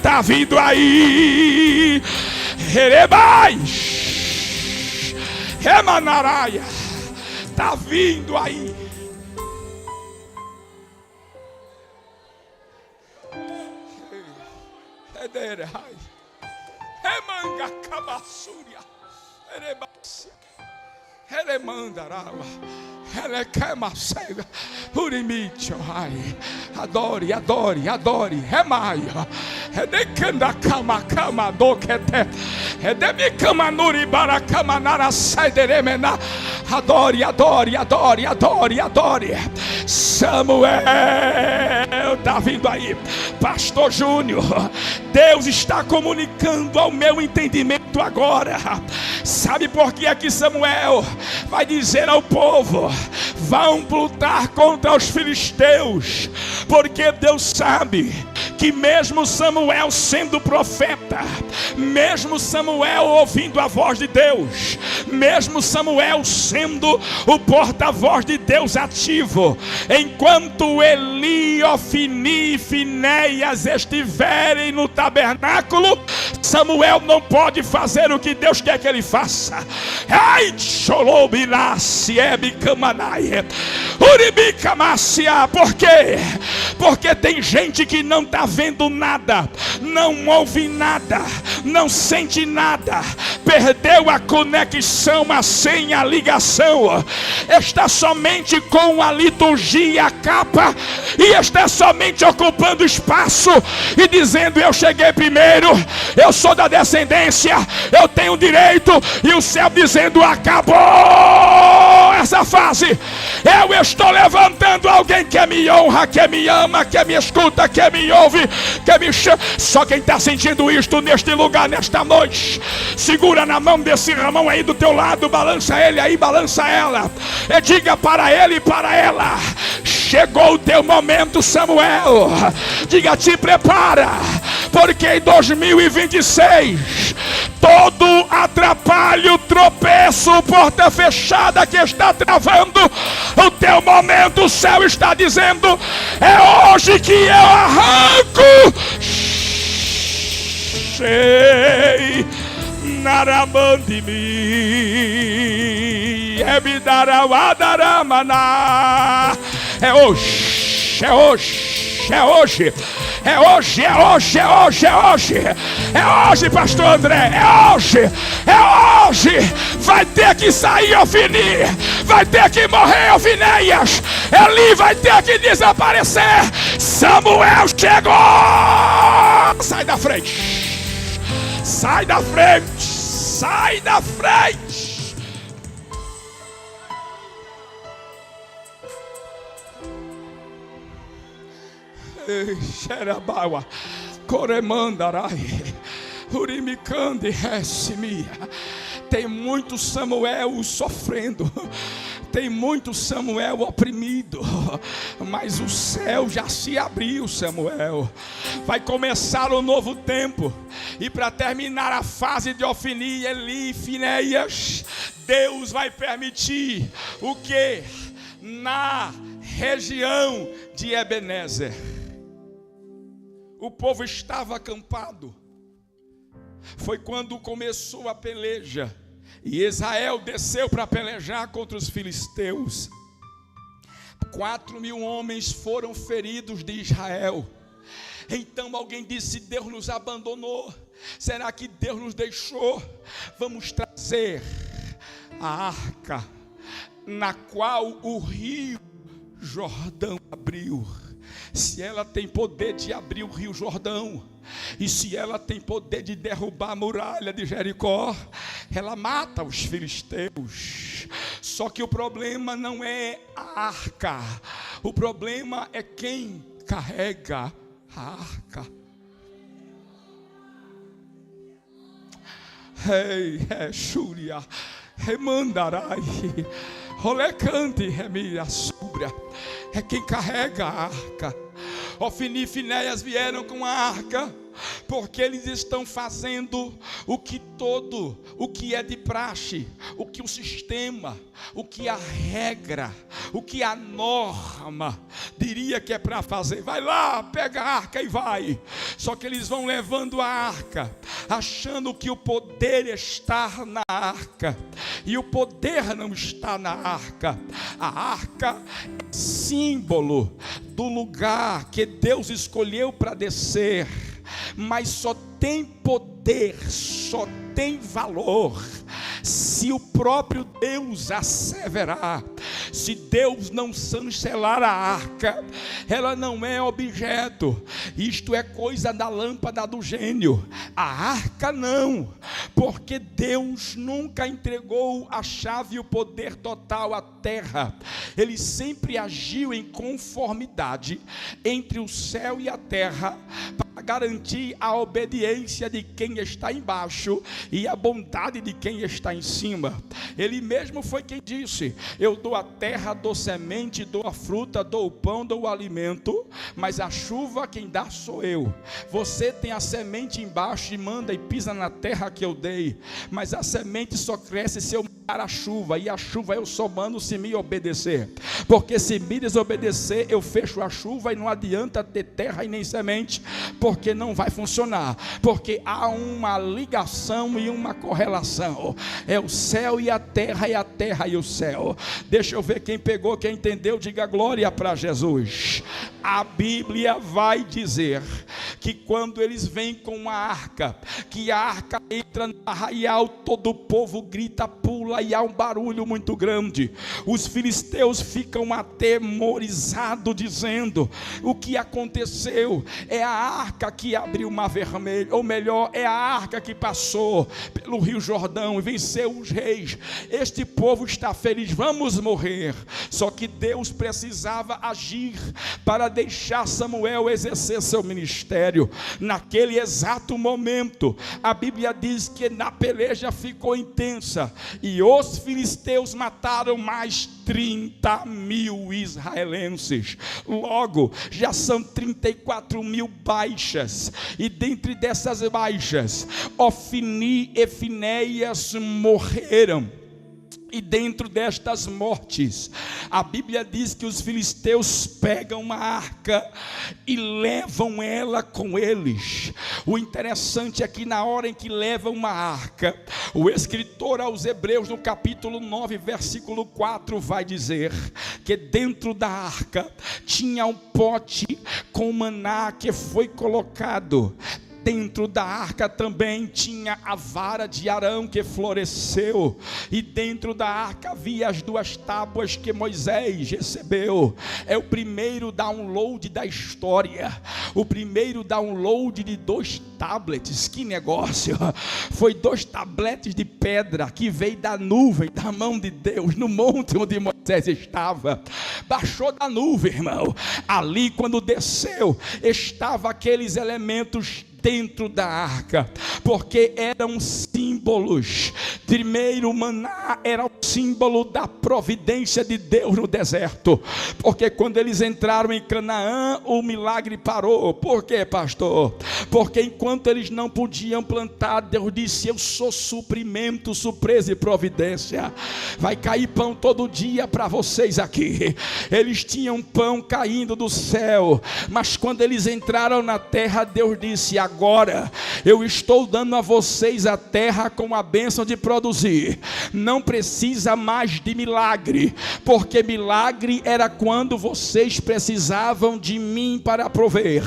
tá vindo aí. Erebais, Remanaraia, tá vindo aí. Ederai, Remanga Cabassúria, Erebácia, Elemandaraua. Ela quer cega, Urimicho, ai, adore, adore, adore, remaia, é de canda cama, cama, doquete, é de mi cama, nuribara, cama, nara, sai de remena, adore, adore, adore, adore, adore. Samuel está vindo aí, Pastor Júnior. Deus está comunicando ao meu entendimento agora. Sabe por que aqui Samuel vai dizer ao povo: vão lutar contra os filisteus? Porque Deus sabe que mesmo Samuel sendo profeta, mesmo Samuel ouvindo a voz de Deus, mesmo Samuel sendo o porta-voz de Deus ativo, enquanto Eli, Ofni e Finéias estiverem no tabernáculo, Samuel não pode fazer o que Deus quer que ele faça. Ai, por quê? Porque tem gente que não está vendo nada, não ouve nada, não sente nada, perdeu a conexão, a senha, a ligação, está somente com a liturgia, a capa, e está somente ocupando espaço e dizendo: eu cheguei primeiro, eu sou da descendência, eu tenho direito, e o céu dizendo: acabou essa fase. Eu estou levantando alguém que me honra, que me ama, que me escuta, que me ouve, que me chama. Só quem está sentindo isto neste lugar, nesta noite, segura na mão desse irmão aí do teu lado, balança ele aí, balança ela, e diga para ele e para ela: chegou o teu momento, Samuel. Diga: te prepara, porque em 2026 todo atrapalho, tropeço, porta fechada que está travando o teu momento, o céu está dizendo: é hoje que eu arranco. Sei naramandimi ebidarawadaramana. É hoje, é hoje, é hoje. É hoje, é hoje, é hoje, é hoje. É hoje, pastor André, é hoje, é hoje. Vai ter que sair Ofni, vai ter que morrer Finéias, Eli vai ter que desaparecer. Samuel chegou. Sai da frente, sai da frente, sai da frente. Xerabaua, Coremandarai, Urimicande, Ressimia. Tem muito Samuel sofrendo, tem muito Samuel oprimido, mas o céu já se abriu, Samuel. Vai começar um novo tempo, e para terminar a fase de Ofni, Eli e Finéias, Deus vai permitir o que? Na região de Ebenezer, o povo estava acampado. Foi quando começou a peleja, e Israel desceu para pelejar contra os filisteus. 4.000 homens foram feridos de Israel. Então alguém disse: Deus nos abandonou. Será que Deus nos deixou? Vamos trazer a arca, na qual o rio Jordão abriu. se ela tem poder de abrir o rio Jordão, e se ela tem poder de derrubar a muralha de Jericó, ela mata os filisteus. Só que o problema não é a arca, o problema é quem carrega a arca. Ei, Xúria, remandarai, rolecante, remia, súbria, é quem carrega a arca. Ofni e Finéias vieram com a arca, porque eles estão fazendo o que é de praxe, o que o sistema, o que a regra, o que a norma diria que é para fazer. Vai lá, pega a arca e vai. Só que eles vão levando a arca, achando que o poder está na arca, e o poder não está na arca. A arca é símbolo do lugar que Deus escolheu para descer, mas só tem poder, só tem valor se o próprio Deus asseverar. Se Deus não chancelar a arca, ela não é objeto. Isto é coisa da lâmpada do gênio. A arca não, porque Deus nunca entregou a chave e o poder total à terra. Ele sempre agiu em conformidade entre o céu e a terra, para garantir a obediência de quem está embaixo e a bondade de quem está em cima. Ele mesmo foi quem disse: eu dou a terra, dou semente, dou a fruta, dou o pão, dou o alimento, mas a chuva quem dá sou eu. Você tem a semente embaixo e manda e pisa na terra que eu dei, mas a semente só cresce se eu mandar a chuva, e a chuva eu só mando se me obedecer, porque se me desobedecer eu fecho a chuva e não adianta ter terra e nem semente, porque não vai funcionar, porque há uma ligação e uma correlação. É o céu e a terra e o céu. Deixa eu ver quem pegou, quem entendeu, diga glória para Jesus. A Bíblia vai dizer que quando eles vêm com a arca, que a arca entra no arraial, todo o povo grita, pula e há um barulho muito grande. Os filisteus ficam atemorizados, dizendo: o que aconteceu? É a arca que abriu o mar vermelho, ou melhor, é a arca que passou pelo rio Jordão e venceu os reis. Este povo está feliz, vamos morrer. Só que Deus precisava agir para deixar Samuel exercer seu ministério. Naquele exato momento, a Bíblia diz que na peleja ficou intensa, e os filisteus mataram mais 30 mil israelenses. Logo, já são 34 mil baixas, e dentre dessas baixas, Ofni e Finéias morreram. E dentro destas mortes, a Bíblia diz que os filisteus pegam uma arca e levam ela com eles. O interessante é que na hora em que levam uma arca, o escritor aos Hebreus, no capítulo 9, versículo 4, vai dizer que dentro da arca tinha um pote com maná que foi colocado. Dentro da arca também tinha a vara de Arão que floresceu, e dentro da arca havia as 2 tábuas que Moisés recebeu. É o primeiro download da história, o primeiro download de 2 tablets. Que negócio! Foi 2 tabletes de pedra que veio da nuvem, da mão de Deus, no monte onde Moisés estava. Baixou da nuvem, irmão. Ali, quando desceu, estavam aqueles elementos dentro da arca, porque eram símbolos. Primeiro, o maná era o símbolo da providência de Deus no deserto, porque quando eles entraram em Canaã, o milagre parou. Por quê, pastor? Porque enquanto eles não podiam plantar, Deus disse: eu sou suprimento, surpresa e providência. Vai cair pão todo dia para vocês aqui. Eles tinham pão caindo do céu, mas quando eles entraram na terra, Deus disse: agora eu estou dando a vocês a terra está com a bênção de produzir, não precisa mais de milagre, porque milagre era quando vocês precisavam de mim para prover,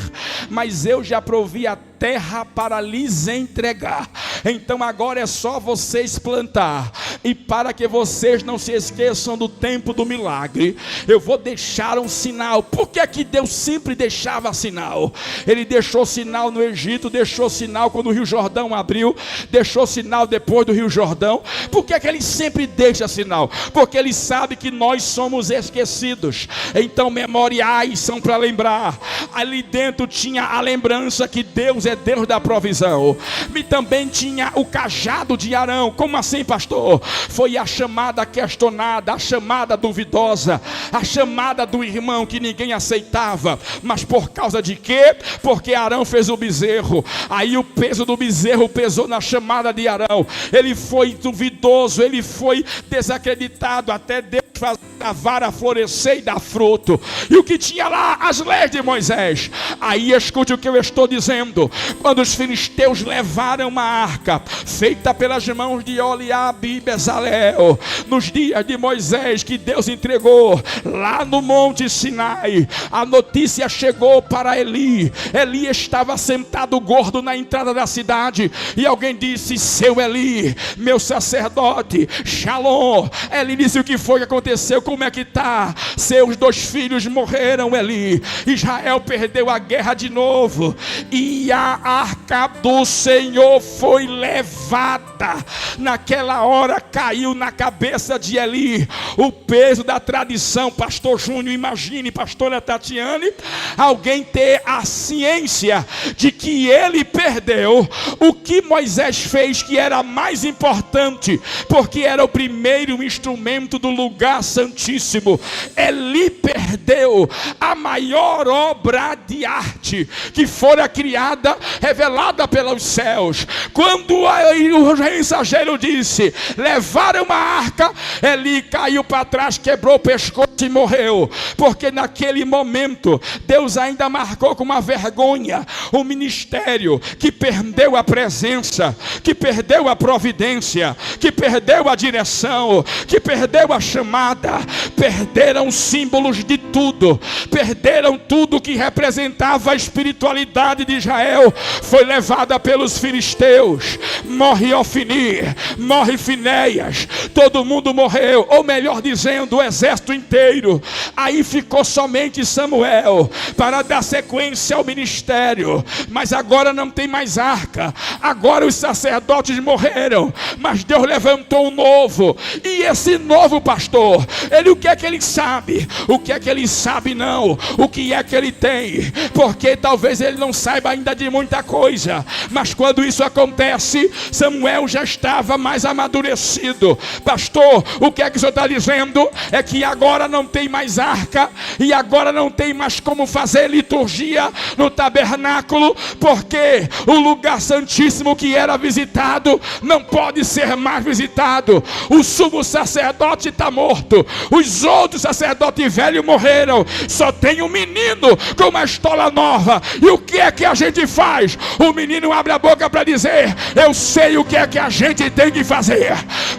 mas eu já provi a terra para lhes entregar. Então agora é só vocês plantar. E para que vocês não se esqueçam do tempo do milagre, eu vou deixar um sinal. Por que é que Deus sempre deixava sinal? Ele deixou sinal no Egito, deixou sinal quando o Rio Jordão abriu, deixou sinal depois do Rio Jordão. Por que é que ele sempre deixa sinal? Porque ele sabe que nós somos esquecidos. Então memoriais são para lembrar. Ali dentro tinha a lembrança que Deus é Deus da provisão. E também tinha o cajado de Arão. Como assim, pastor? Foi a chamada questionada, a chamada duvidosa, a chamada do irmão que ninguém aceitava. Mas por causa de quê? Porque Arão fez o bezerro. Aí o peso do bezerro pesou na chamada de Arão. Ele foi duvidoso, ele foi desacreditado, até Deus fazer a vara florescer e dar fruto. E o que tinha lá? As leis de Moisés. Aí escute o que eu estou dizendo. Quando os filisteus levaram uma arca feita pelas mãos de Oliabe e Bezalel, nos dias de Moisés, que Deus entregou lá no monte Sinai, a notícia chegou para Eli. Eli estava sentado gordo na entrada da cidade, e alguém disse: seu Eli, meu sacerdote, Shalom. Eli disse: o que foi que aconteceu? Como é que está? Seus 2 filhos morreram, Eli. Israel perdeu a guerra de novo, e a arca do Senhor foi levada. Naquela hora caiu na cabeça de Eli o peso da tradição. Pastor Júnior, imagine, pastora Tatiane, alguém ter a ciência de que ele perdeu o que Moisés fez, que era mais importante, porque era o primeiro instrumento do lugar santíssimo. Eli perdeu a maior obra de arte que fora criada, revelada pelos céus. Quando o mensageiro disse: levaram uma arca, Eli caiu para trás, quebrou o pescoço e morreu. Porque naquele momento Deus ainda marcou com uma vergonha o ministério que perdeu a presença, que perdeu a providência, que perdeu a direção, que perdeu a chamada. Perderam símbolos de tudo, perderam tudo que representava a espiritualidade de Israel. Foi levada pelos filisteus. Morre Ofni, morre Finéias, todo mundo morreu, ou melhor dizendo, o exército inteiro. Aí ficou somente Samuel para dar sequência ao ministério. Mas agora não tem mais arca, agora os sacerdotes morreram, mas Deus levantou um novo. E esse novo pastor, ele, o que é que ele sabe? O que é que ele sabe? Não, o que é que ele tem? Porque talvez ele não saiba ainda de muita coisa, mas quando isso acontece, Samuel já estava mais amadurecido. Pastor, o que é que o senhor está dizendo? É que agora não tem mais arca, e agora não tem mais como fazer liturgia no tabernáculo, porque o lugar santíssimo que era visitado não pode ser mais visitado. O sumo sacerdote está morto, os outros sacerdotes velhos morreram, só tem um menino com uma estola nova. E o que é que a gente faz? O menino abre a boca para dizer: eu sei o que é que a gente tem que fazer.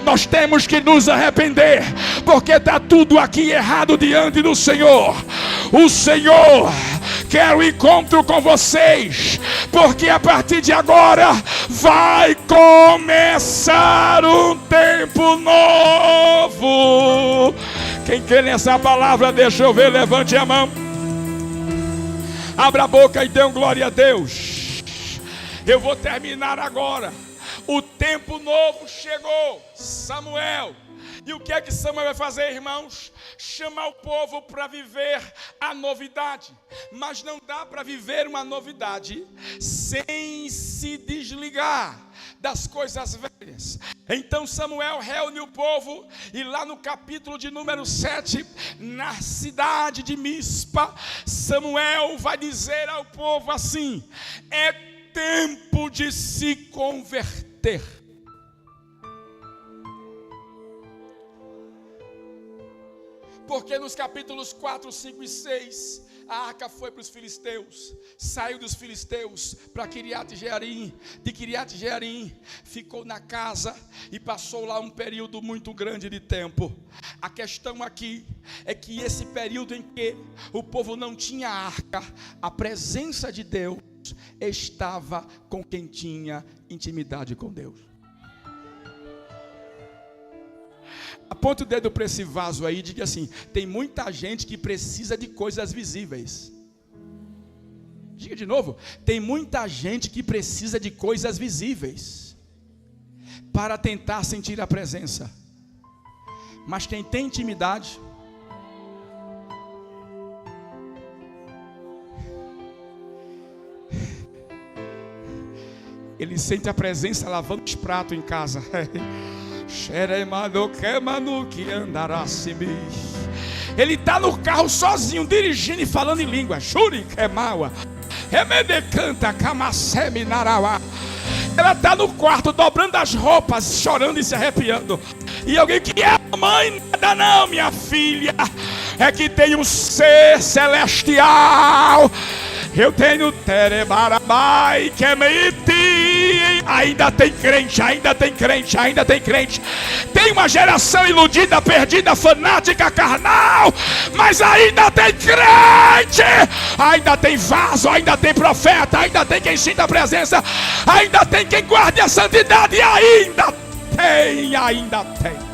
Nós temos que nos arrepender, porque está tudo aqui errado diante do Senhor. O Senhor quer o encontro com vocês, porque a partir de agora vai começar um tempo novo. Quem crê nessa palavra, deixa eu ver, levante a mão, abra a boca e dê glória a Deus. Eu vou terminar agora. O tempo novo chegou, Samuel. E o que é que Samuel vai fazer, irmãos? Chamar o povo para viver a novidade. Mas não dá para viver uma novidade sem se desligar das coisas velhas. Então Samuel reúne o povo, e lá no capítulo de número 7, na cidade de Mispa, Samuel vai dizer ao povo assim: é tempo de se converter. Porque nos capítulos 4, 5 e 6, a arca foi para os filisteus, saiu dos filisteus para Kiriat Jearim, de Kiriat Jearim ficou na casa e passou lá um período muito grande de tempo. A questão aqui é que esse período em que o povo não tinha arca, a presença de Deus estava com quem tinha intimidade com Deus. Aponta o dedo para esse vaso aí e diga assim: tem muita gente que precisa de coisas visíveis. Diga de novo: tem muita gente que precisa de coisas visíveis para tentar sentir a presença. Mas quem tem intimidade, ele sente a presença lavando os pratos em casa. Ele está no carro sozinho, dirigindo e falando em língua. Ela está no quarto, dobrando as roupas, chorando e se arrepiando. E alguém: que é a mãe? Nada não, minha filha. É que tem um ser celestial. Eu tenho Terebarabai, que é meiti. Ainda tem crente, ainda tem crente, ainda tem crente. Tem uma geração iludida, perdida, fanática, carnal, mas ainda tem crente. Ainda tem vaso, ainda tem profeta, ainda tem quem sinta a presença, ainda tem quem guarde a santidade. E ainda tem.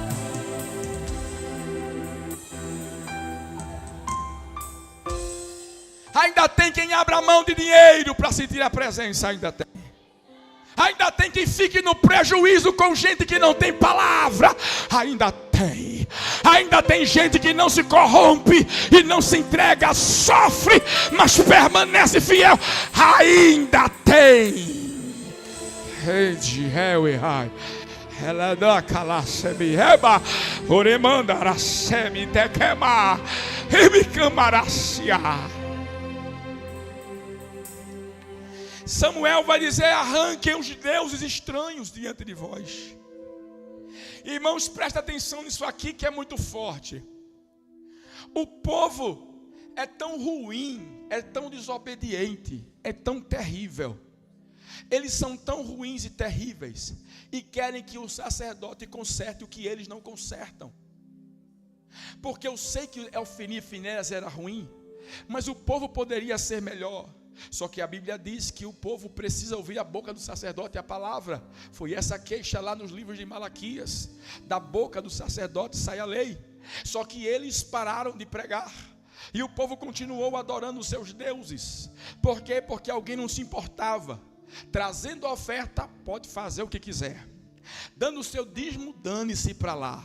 Ainda tem quem abra mão de dinheiro para sentir a presença. Ainda tem. Ainda tem quem fique no prejuízo com gente que não tem palavra. Ainda tem. Ainda tem gente que não se corrompe e não se entrega, sofre, mas permanece fiel. Ainda tem. Ela dá calassemi reba, oremanda aracemi tequema, rebicamaracia. Samuel vai dizer: arranquem os deuses estranhos diante de vós. Irmãos, presta atenção nisso aqui que é muito forte. O povo é tão ruim, é tão desobediente, é tão terrível. Eles são tão ruins e terríveis e querem que o sacerdote conserte o que eles não consertam. Porque eu sei que Ofni e Finéias era ruim, mas o povo poderia ser melhor. Só que a Bíblia diz que o povo precisa ouvir a boca do sacerdote a palavra. Foi essa queixa lá nos livros de Malaquias: da boca do sacerdote sai a lei. Só que eles pararam de pregar e o povo continuou adorando os seus deuses. Por quê? Porque alguém não se importava. Trazendo a oferta, pode fazer o que quiser. Dando o seu dízimo, dane-se para lá.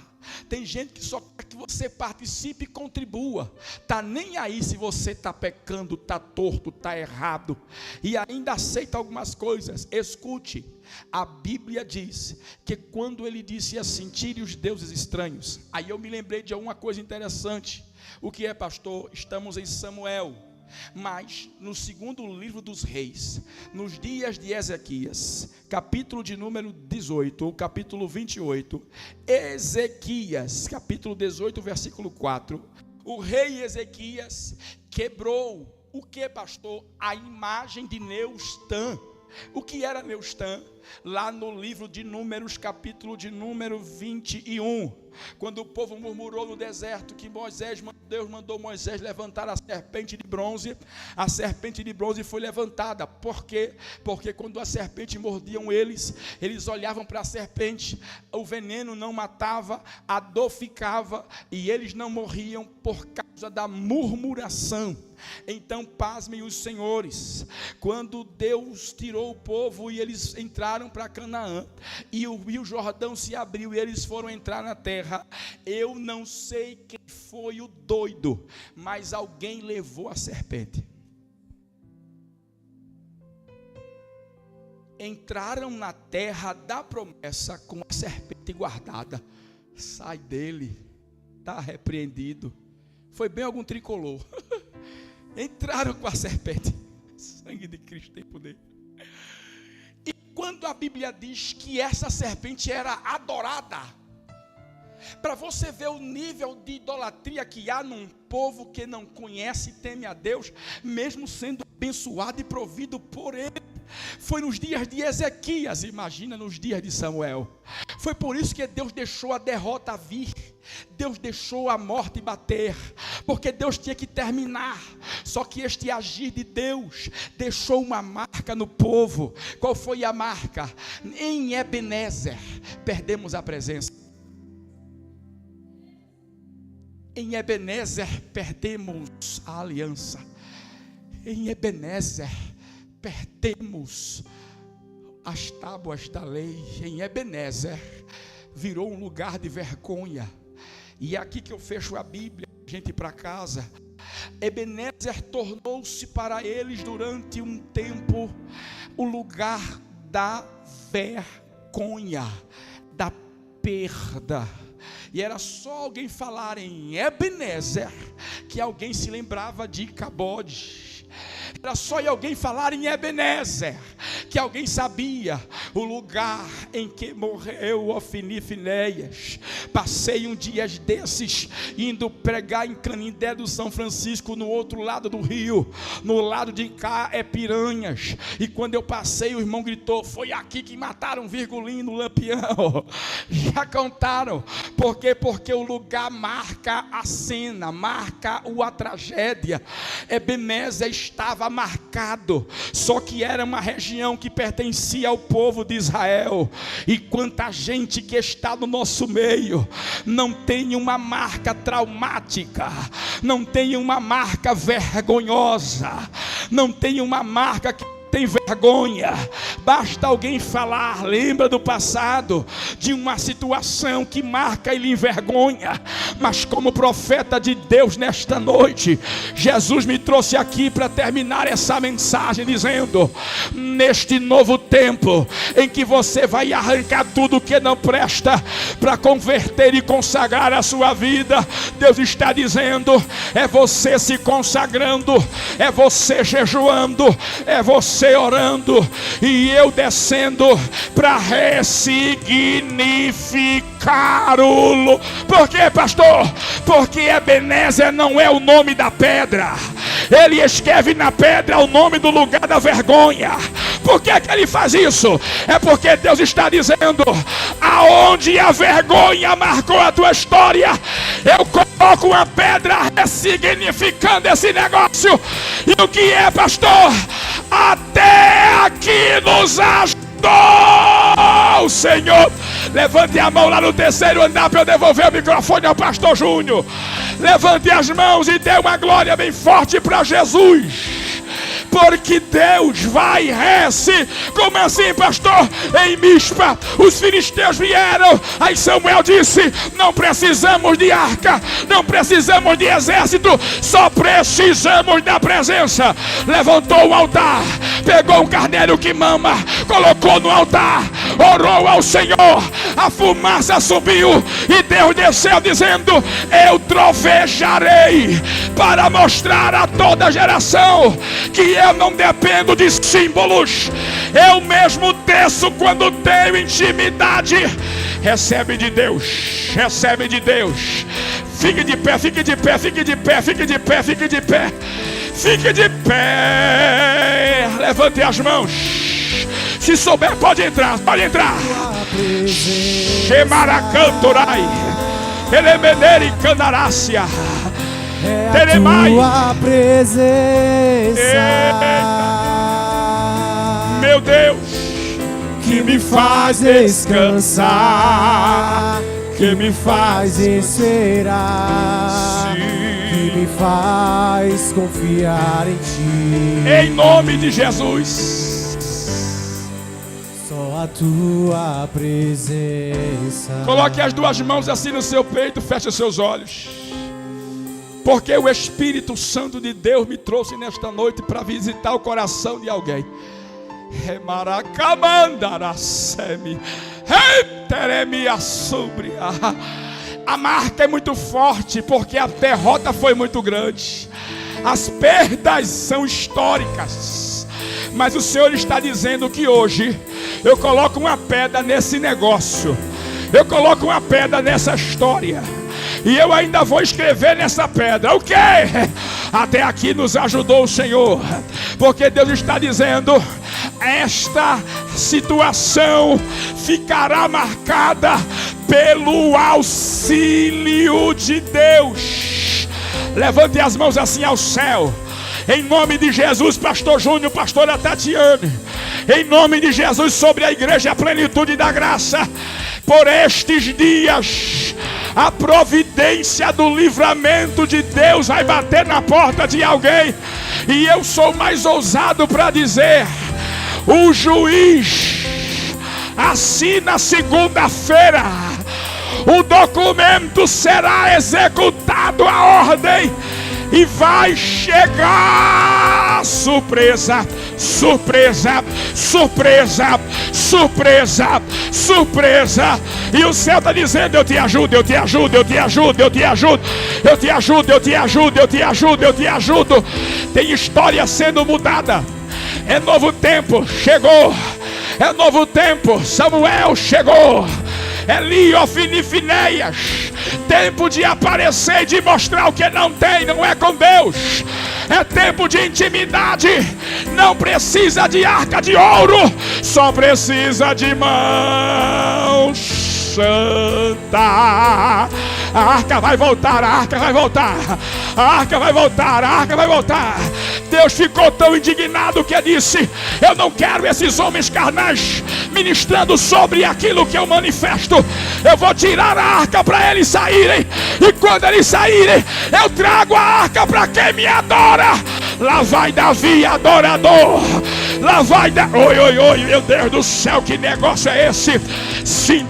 Tem gente que só quer que você participe e contribua. Tá nem aí se você está pecando, está torto, está errado, e ainda aceita algumas coisas. Escute, a Bíblia diz que quando ele disse assim: tire os deuses estranhos, aí eu me lembrei de uma coisa interessante. O que é, pastor? Estamos em Samuel, mas no segundo livro dos reis, nos dias de Ezequias, capítulo de número 18, ou capítulo 28, Ezequias, capítulo 18, versículo 4, o rei Ezequias quebrou, o que, pastor? A imagem de Neustã. O que era Neustã? Lá no livro de Números, capítulo de número 21, quando o povo murmurou no deserto que Deus mandou Moisés levantar a serpente de bronze. A serpente de bronze foi levantada. Por quê? Porque quando a serpente mordiam eles olhavam para a serpente, o veneno não matava, a dor ficava e eles não morriam por causa da murmuração. Então pasmem os senhores, quando Deus tirou o povo e eles entraram para Canaã, e o rio Jordão se abriu e eles foram entrar na terra, eu não sei quem foi o doido, mas alguém levou a serpente. Entraram na terra da promessa com a serpente guardada. Sai dele, está repreendido. Foi bem algum tricolor. Entraram com a serpente. Sangue de Cristo tem poder. E quando a Bíblia diz que essa serpente era adorada, Para você ver o nível de idolatria que há num povo que não conhece e teme a Deus, mesmo sendo abençoado e provido por Ele. Foi nos dias de Ezequias, imagina nos dias de Samuel. Foi por isso que Deus deixou a derrota vir, Deus deixou a morte bater, porque Deus tinha que terminar. Só que este agir de Deus deixou uma marca no povo. Qual foi a marca? Em Ebenezer perdemos a presença. Em Ebenezer perdemos a aliança. Em Ebenezer perdemos as tábuas da lei. Em Ebenezer virou um lugar de vergonha. E é aqui que eu fecho a Bíblia, gente, para casa. Ebenezer tornou-se para eles durante um tempo o lugar da vergonha, da perda. E era só alguém falar em Ebenezer que alguém se lembrava de Icabode. Era só alguém falar em Ebenezer que alguém sabia o lugar em que morreu Ofni e Finéias. Passei um dia desses indo pregar em Canindé do São Francisco, no outro lado do rio, no lado de cá é Piranhas. E quando eu passei, o irmão gritou: foi aqui que mataram Virgulino, Lampião. Já contaram. Por quê? Porque o lugar marca a cena, marca a tragédia. Ebenezer estava marcado, só que era uma região que pertencia ao povo de Israel. E quanta gente que está no nosso meio não tem uma marca traumática, não tem uma marca vergonhosa, não tem uma marca que tem vergonha. Basta alguém falar, lembra do passado, de uma situação que marca e lhe envergonha. Mas como profeta de Deus nesta noite, Jesus me trouxe aqui para terminar essa mensagem dizendo: neste novo tempo em que você vai arrancar tudo que não presta para converter e consagrar a sua vida, Deus está dizendo: é você se consagrando, é você jejuando, é você orando e eu descendo para ressignificar o lugar. Por quê, pastor? Porque Ebenezer não é o nome da pedra. Ele escreve na pedra o nome do lugar da vergonha. Por que ele faz isso? É porque Deus está dizendo: aonde a vergonha marcou a tua história, eu coloco uma pedra ressignificando esse negócio. E o que é, pastor? Até aqui nos ajudou o Senhor. Levante a mão lá no terceiro andar para eu devolver o microfone ao pastor Júnior. Levante as mãos e dê uma glória bem forte para Jesus. Porque Deus vai como assim, pastor? Em Mispa os filisteus vieram, aí Samuel disse: não precisamos de arca, não precisamos de exército, só precisamos da presença. Levantou o altar, pegou um carneiro que mama, colocou no altar, orou ao Senhor, a fumaça subiu e Deus desceu dizendo: eu trovejarei para mostrar a toda geração que eu não dependo de símbolos, eu mesmo desço quando tenho intimidade. Recebe de Deus, recebe de Deus. Fique de pé, fique de pé, fique de pé, fique de pé, fique de pé, fique de pé. Levante as mãos. Se souber, pode entrar, pode entrar. Shemaracantorai, Elemeneri Candarácia. É a tua presença, meu Deus, que me faz descansar, que me faz esperar, que me faz confiar em ti. Em nome de Jesus. Só a tua presença. Coloque as duas mãos assim no seu peito, feche os seus olhos. Porque o Espírito Santo de Deus me trouxe nesta noite para visitar o coração de alguém. A marca é muito forte porque a derrota foi muito grande. As perdas são históricas. Mas o Senhor está dizendo que hoje eu coloco uma pedra nesse negócio. Eu coloco uma pedra nessa história. E eu ainda vou escrever nessa pedra. O quê? Até aqui nos ajudou o Senhor. Porque Deus está dizendo: esta situação ficará marcada pelo auxílio de Deus. Levante as mãos assim ao céu. Em nome de Jesus, pastor Júnior, pastora Tatiane, em nome de Jesus, sobre a igreja, a plenitude da graça, por estes dias, a providência do livramento de Deus vai bater na porta de alguém. E eu sou mais ousado para dizer: o juiz assina segunda-feira, o documento será executado, a ordem, e vai chegar surpresa, surpresa, surpresa, surpresa, surpresa. E o céu está dizendo: eu te ajudo, eu te ajudo, eu te ajudo, eu te ajudo, eu te ajudo, eu te ajudo, eu te ajudo, eu te ajudo. Tem história sendo mudada. É novo tempo, chegou. É novo tempo, Samuel chegou. Eli, Ofni, Finéias. Tempo de aparecer e de mostrar o que não tem, não é com Deus. É tempo de intimidade. Não precisa de arca de ouro, só precisa de mãos santa. A arca vai voltar, a arca vai voltar, a arca vai voltar, a arca vai voltar. Deus ficou tão indignado que disse: eu não quero esses homens carnais ministrando sobre aquilo que eu manifesto. Eu vou tirar a arca para eles saírem, e quando eles saírem, eu trago a arca para quem me adora. Lá vai Davi, adorador. Lá vai Oi, oi, oi, meu Deus do céu, que negócio é esse? Sinta